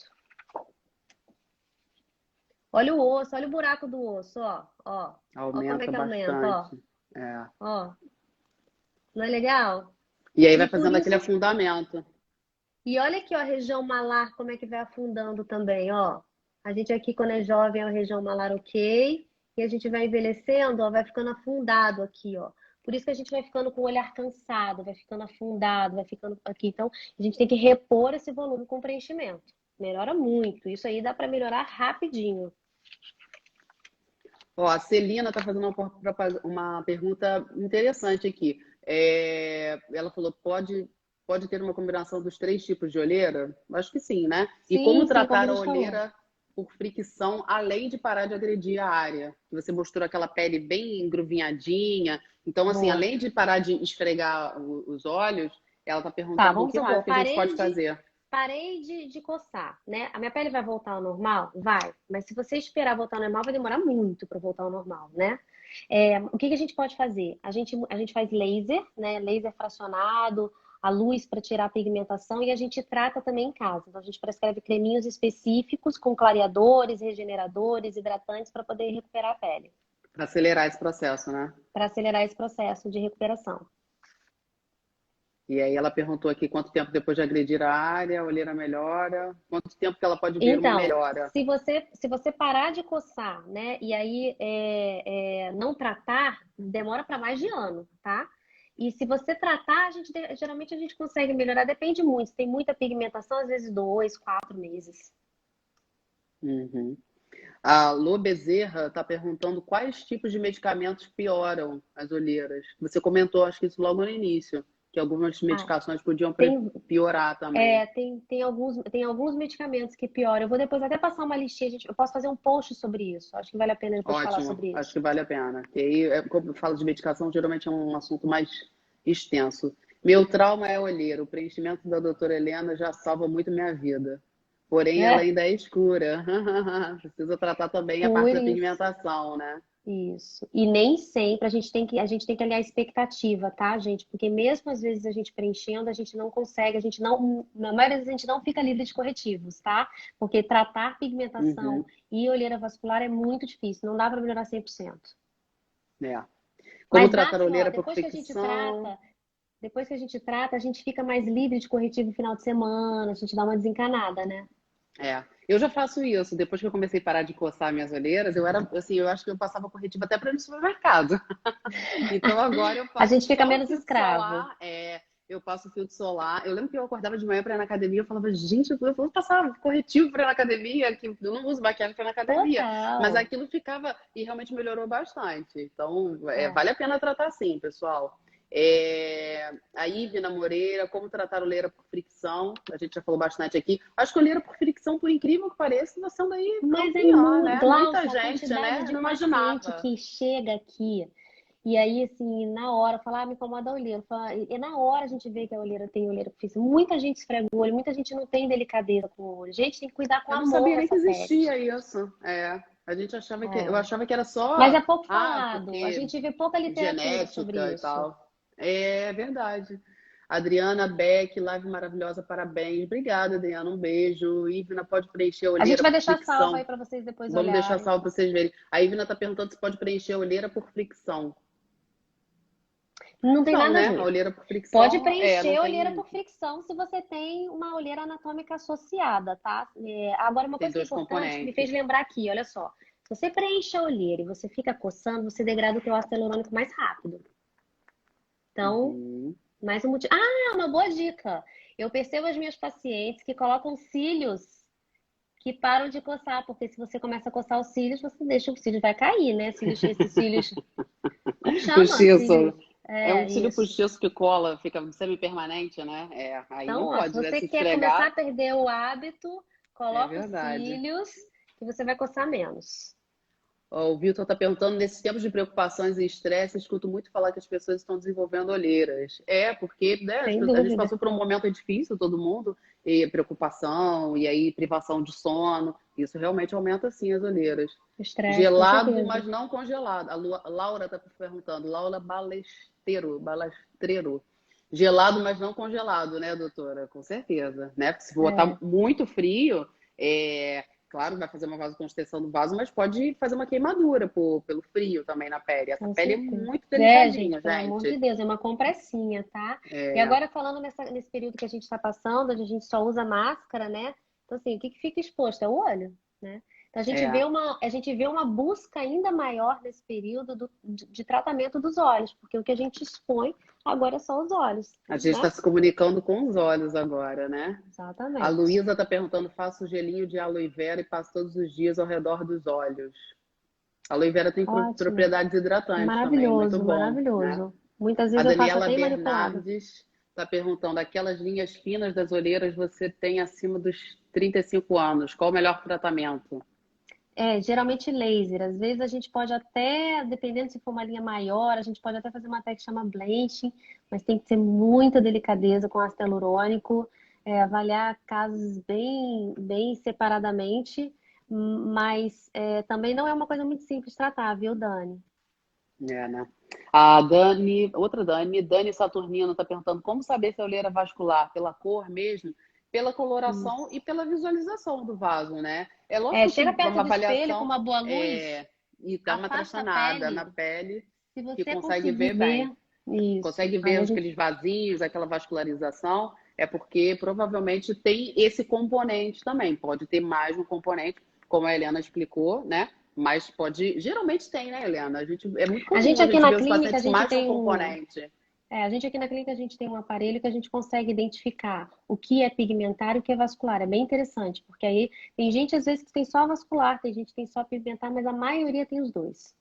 Olha o osso, olha o buraco do osso, ó, ó. Ó como é Aumenta que aumenta, ó. bastante. É. Ó, não é legal? E aí vai E por fazendo aquele isso, afundamento. e olha aqui, ó, a região malar, como é que vai afundando também, ó. A gente aqui, quando é jovem, é a região malar ok, e a gente vai envelhecendo, ó, vai ficando afundado aqui, ó. Por isso que a gente vai ficando com o olhar cansado, vai ficando afundado, vai ficando aqui. Então, a gente tem que repor esse volume com preenchimento. Melhora muito. Isso aí dá para melhorar rapidinho. Ó, a Celina está fazendo uma pergunta interessante aqui. Ela falou, pode ter uma combinação dos três tipos de olheira? Acho que sim, né? E como Sim, sim, como a tratar a gente falou. olheira por fricção, além de parar de agredir a área? Você mostrou aquela pele bem engruvinhadinha. Então, assim, Boa. além de parar de esfregar os olhos, ela está Tá, perguntando o vamos que mais supor, que a gente pode fazer. parei de coçar, né? A minha pele vai voltar ao normal? Vai. Mas se você esperar voltar ao normal, vai demorar muito para voltar ao normal, né? O que que a gente pode fazer? A gente faz laser, né? Laser fracionado, a luz para tirar a pigmentação e a gente trata também em casa. Então a gente prescreve creminhos específicos com clareadores, regeneradores, hidratantes para poder recuperar a pele, Para acelerar esse processo, né? para acelerar esse processo de recuperação. E aí ela perguntou aqui quanto tempo depois de agredir a área, a olheira melhora, quanto tempo que ela pode ver uma Então, melhora. se você parar de coçar, né, e aí não tratar, demora para mais de ano, tá? E se você tratar, geralmente a gente consegue melhorar, depende muito. Se tem muita pigmentação, às vezes 2, 4 meses. Uhum. A Lô Bezerra está perguntando quais tipos de medicamentos pioram as olheiras. Você comentou, acho que isso logo no início, que algumas Ah, medicações podiam tem, piorar também. tem alguns medicamentos que pioram. Eu vou depois até passar uma listinha, eu posso fazer um post sobre isso. Acho que vale a pena depois falar Ótimo, sobre acho isso. que vale a pena. E aí, quando eu falo de medicação, geralmente é um assunto mais extenso. Meu trauma é a olheira. O preenchimento da doutora Helena já salva muito minha vida. Porém, ela É, ainda é escura. Precisa tratar também a parte por da isso. pigmentação, né? Isso. E nem sempre a gente tem que alinhar a expectativa, tá, gente? Porque mesmo às vezes a gente preenchendo, a gente não consegue, a gente não, na maioria das vezes a gente não fica livre de corretivos, tá? Porque tratar pigmentação Uhum, e olheira vascular é muito difícil, não dá para melhorar 100%. é. Como Mas dá tratar a assim, ó, olheira por depois que a gente fricção? trata, depois que a gente trata, a gente fica mais livre de corretivo no final de semana, a gente dá uma desencanada, né? É. Eu já faço isso. Depois que eu comecei a parar de coçar minhas olheiras, eu era assim, eu acho que eu passava corretivo até para ir no supermercado. Então agora eu A passo gente fica só o menos filtro escravo. solar. Eu passo o filtro solar. Eu lembro que eu acordava de manhã para ir na academia, eu falava, gente, eu vou passar corretivo para ir na academia, que eu não uso maquiagem para ir na academia. Mas Total. aquilo ficava e realmente melhorou bastante. Então, É. vale a pena tratar sim, pessoal. A Ivna Moreira, como tratar olheira por fricção? A gente já falou bastante aqui. Acho que olheira por fricção, por incrível que pareça, está sendo aí Mas é campeã, muito, né? Muita Glaucia, a gente, quantidade né? de Não paciente imaginava. que chega aqui e aí, assim, na hora, fala, me incomoda a olheira. E na hora a gente vê que a olheira tem olheira fixa. Muita gente esfrega o olho, muita gente não tem delicadeza com o olho. Gente, tem que cuidar com Eu não amor sabia nem que essa pele. existia isso. A gente achava eu É. achava que era Mas só, é pouco falado. A porque gente vê pouca literatura sobre genética e isso. tal. É verdade. Adriana Beck, live maravilhosa, parabéns. Obrigada, Adriana, um beijo. Ivna, pode preencher a A gente olheira vai por deixar salvo aí fricção? para vocês depois Vamos deixar olharem. salvo para vocês verem. A Ivna está perguntando se pode preencher a olheira por fricção. Não tem Não, nada a né? A ver. olheira por Pode fricção, não preencher a olheira tem, por fricção se você tem uma olheira anatômica associada, tá? Agora, uma tem coisa que é dois importante, que me fez componentes. lembrar aqui, olha só. Se você preenche a olheira e você fica coçando, você degrada o teu ácido hialurônico mais rápido. Então, Uhum. mais um motivo. Ah, uma boa dica. Eu percebo as minhas pacientes que colocam cílios que param de coçar, porque se você começa a coçar os cílios, você deixa o cílio vai cair, né? Cílios, esses cílios, como chama? Postiço. É um É cílio isso. postiço que cola, fica semi-permanente, né? Aí Então, não ó, se pode, né? você Se quer começar a esfregar, perder o hábito, é coloca os verdade. cílios que você vai coçar menos. Ó, o Vitor está perguntando, nesses tempos de preocupações e estresse, eu escuto muito falar que as pessoas estão desenvolvendo olheiras. É, porque né, Sem a gente dúvida. passou por um momento difícil, todo mundo, e preocupação, e aí privação de sono. Isso realmente aumenta, sim, as olheiras. Estresse, com Gelado, certeza. mas não congelado. Laura está perguntando, Laura Balestreiro. Gelado, mas não congelado, né, doutora? Com certeza, né? Porque se botar É, muito frio, claro, vai fazer uma vasoconstrição do vaso, mas pode fazer uma queimadura pelo frio também na pele. Essa com pele é certeza. muito É, gente, delicadinha, pelo amor de gente. Deus, é uma compressinha, tá? E É, agora falando nesse período que a gente está passando, onde a gente só usa máscara, né? Então, assim, o que que fica exposto? É o olho, né? Então, é. a gente vê uma busca ainda maior nesse período de tratamento dos olhos, porque o que a gente expõe agora são os olhos, A gente está né? se comunicando com os olhos agora, né? A Exatamente. Luísa está perguntando, faço gelinho de aloe vera e passo todos os dias ao redor dos olhos. A aloe vera tem Ótimo. propriedades hidratantes também, muito Maravilhoso, bom, né? maravilhoso. Muitas A vezes eu faço Daniela até manipulado. Bernardes está perguntando, aquelas linhas finas das olheiras você tem acima dos 35 anos, qual o melhor tratamento? É, geralmente laser. Às vezes a gente pode até, dependendo se for uma linha maior, a gente pode até fazer uma técnica que chama blanching, mas tem que ter muita delicadeza com ácido hialurônico, avaliar casos bem separadamente, mas também não é uma coisa muito simples de tratar, viu, Dani? É, né? A Dani, outra Dani, Dani Saturnino está perguntando como saber se a olheira é vascular, pela cor mesmo, pela coloração Isso. e pela visualização do vaso, né? É lógico Chega que perto uma do espelho com avaliação uma boa luz, é, e dá uma afasta a tracionada na pele. pele Se que você consegue conseguir ver ver bem. isso, Consegue aí ver a gente. aqueles vasinhos, aquela vascularização, é porque provavelmente tem esse componente também. Pode ter mais um componente, como a Helena explicou, né? Mas pode. Geralmente tem, né, Helena? É muito A comum gente a aqui gente na ver os clínica, a pacientes com gente mais de um tem um. componente. A gente aqui na clínica a gente tem um aparelho que a gente consegue identificar o que é pigmentar e o que é vascular. É bem interessante, porque aí tem gente às vezes que tem só vascular, tem gente que tem só pigmentar, mas a maioria tem os dois.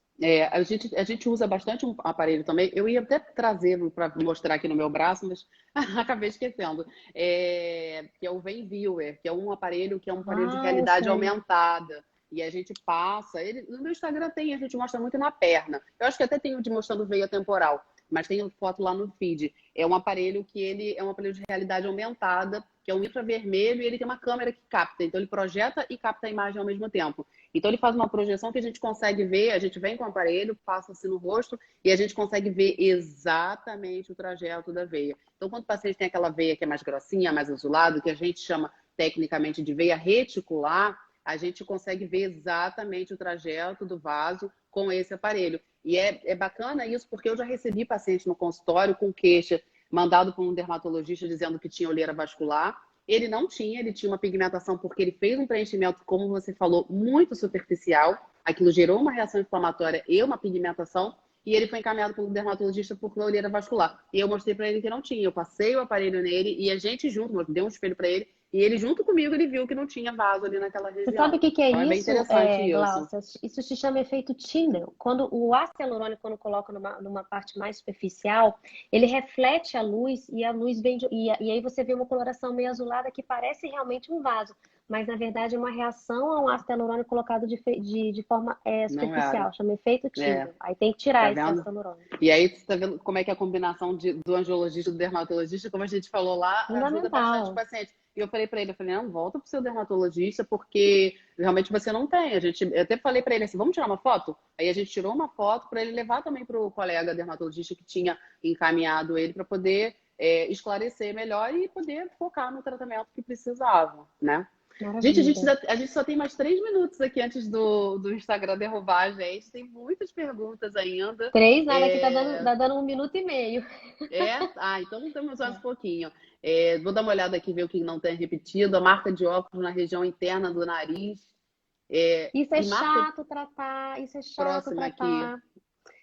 A gente usa bastante um aparelho também. Eu ia até trazer para mostrar aqui no meu braço, mas acabei esquecendo. Que é o VenViewer, que é um aparelho que é um aparelho de Ah, eu realidade sei. aumentada. E a gente passa. No meu Instagram tem, a gente mostra muito na perna. Eu acho que até tem o de mostrando veia temporal, mas tem foto lá no feed. É um aparelho que ele é um aparelho de realidade aumentada, que é um infravermelho e ele tem uma câmera que capta. Então ele projeta e capta a imagem ao mesmo tempo. Então ele faz uma projeção que a gente consegue ver, a gente vem com o aparelho, passa-se no rosto e a gente consegue ver exatamente o trajeto da veia. Então quando o paciente tem aquela veia que é mais grossinha, mais azulada, que a gente chama tecnicamente de veia reticular, a gente consegue ver exatamente o trajeto do vaso com esse aparelho. E é bacana isso porque eu já recebi paciente no consultório com queixa mandado por um dermatologista dizendo que tinha olheira vascular. Ele não tinha, ele tinha uma pigmentação porque ele fez um preenchimento, como você falou, muito superficial. Aquilo gerou uma reação inflamatória e uma pigmentação. E ele foi encaminhado pelo dermatologista por olheira vascular. E eu mostrei para ele que não tinha. Eu passei o aparelho nele e a gente junto, dei um espelho para ele. E ele junto comigo, ele viu que não tinha vaso ali naquela Você sabe o região. que que é Então é bem isso, interessante isso. Glaucia? Isso se chama efeito Tyndall. Quando o ácido hialurônico, quando coloca numa parte mais superficial, ele reflete a luz e a luz vem e aí você vê uma coloração meio azulada que parece realmente um vaso, mas na verdade é uma reação a um ácido hialurônico colocado de forma Não era. superficial, chama efeito É, Tyndall. Aí tem que tá tirar esse vendo? ácido hialurônico. E aí, você tá vendo como é que a combinação do angiologista e do dermatologista, como a gente falou lá, ajuda bastante o Fundamental. paciente. E eu falei para ele, eu falei, não, volta pro seu dermatologista, porque realmente você não tem. Eu até falei para ele assim, vamos tirar uma foto? Aí a gente tirou uma foto para ele levar também para o colega dermatologista que tinha encaminhado ele para poder esclarecer melhor e poder focar no tratamento que precisava, né? Gente, Maravilha. a gente só tem mais 3 minutos aqui antes do Instagram derrubar a gente. Tem muitas perguntas ainda. Três, nada, aqui É, tá dando 1 minuto e meio. então temos mais um pouquinho. Vou dar uma olhada aqui, ver o que não tem repetido. A marca de óculos na região interna do nariz. Isso é E marca chato tratar, isso é chato próxima aqui. tratar.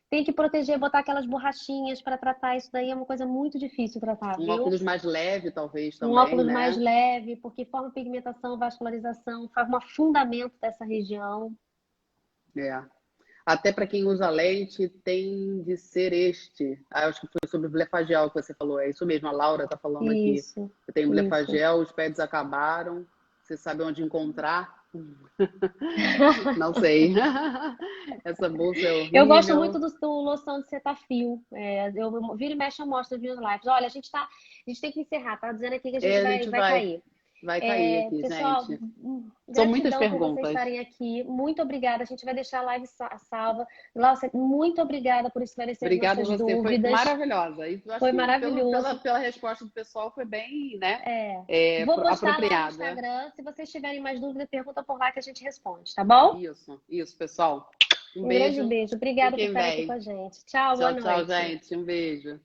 Tem que proteger, botar aquelas borrachinhas para tratar. Isso daí é uma coisa muito difícil tratar, Um viu? óculos mais leve, talvez, Um também, óculos mais né? leve, porque forma pigmentação, vascularização, faz um afundamento dessa região. É. Até para quem usa lente, tem de ser este. Ah, acho que foi sobre o Blefagiel que você falou. É isso mesmo, a Laura está falando aqui. Isso, Eu tenho isso. Blefagiel, os pads acabaram. Você sabe onde encontrar? Não sei. Essa bolsa é Eu gosto muito horrível. do loção de Cetaphil. Eu viro e mexe, eu mostro nas minhas lives. Olha, a gente tem que encerrar. Tá dizendo aqui que a gente É, a gente vai vai, cair. vai cair aqui, Pessoal, gente. São muitas gratidão por vocês perguntas. estarem aqui. Muito obrigada. A gente vai deixar a live salva. Glaucia, muito obrigada por esclarecer as Obrigada a nossas você, foi dúvidas. maravilhosa. E eu acho Foi que maravilhoso. pela resposta do pessoal foi bem, né, Vou postar lá no apropriada. Instagram. Se vocês tiverem mais dúvida, pergunta por lá que a gente responde, tá bom? Isso, pessoal. Um Um grande beijo. beijo. Obrigada por Fiquem estar aqui com bem. a gente. Tchau, boa Tchau, tchau, noite. gente. Um beijo.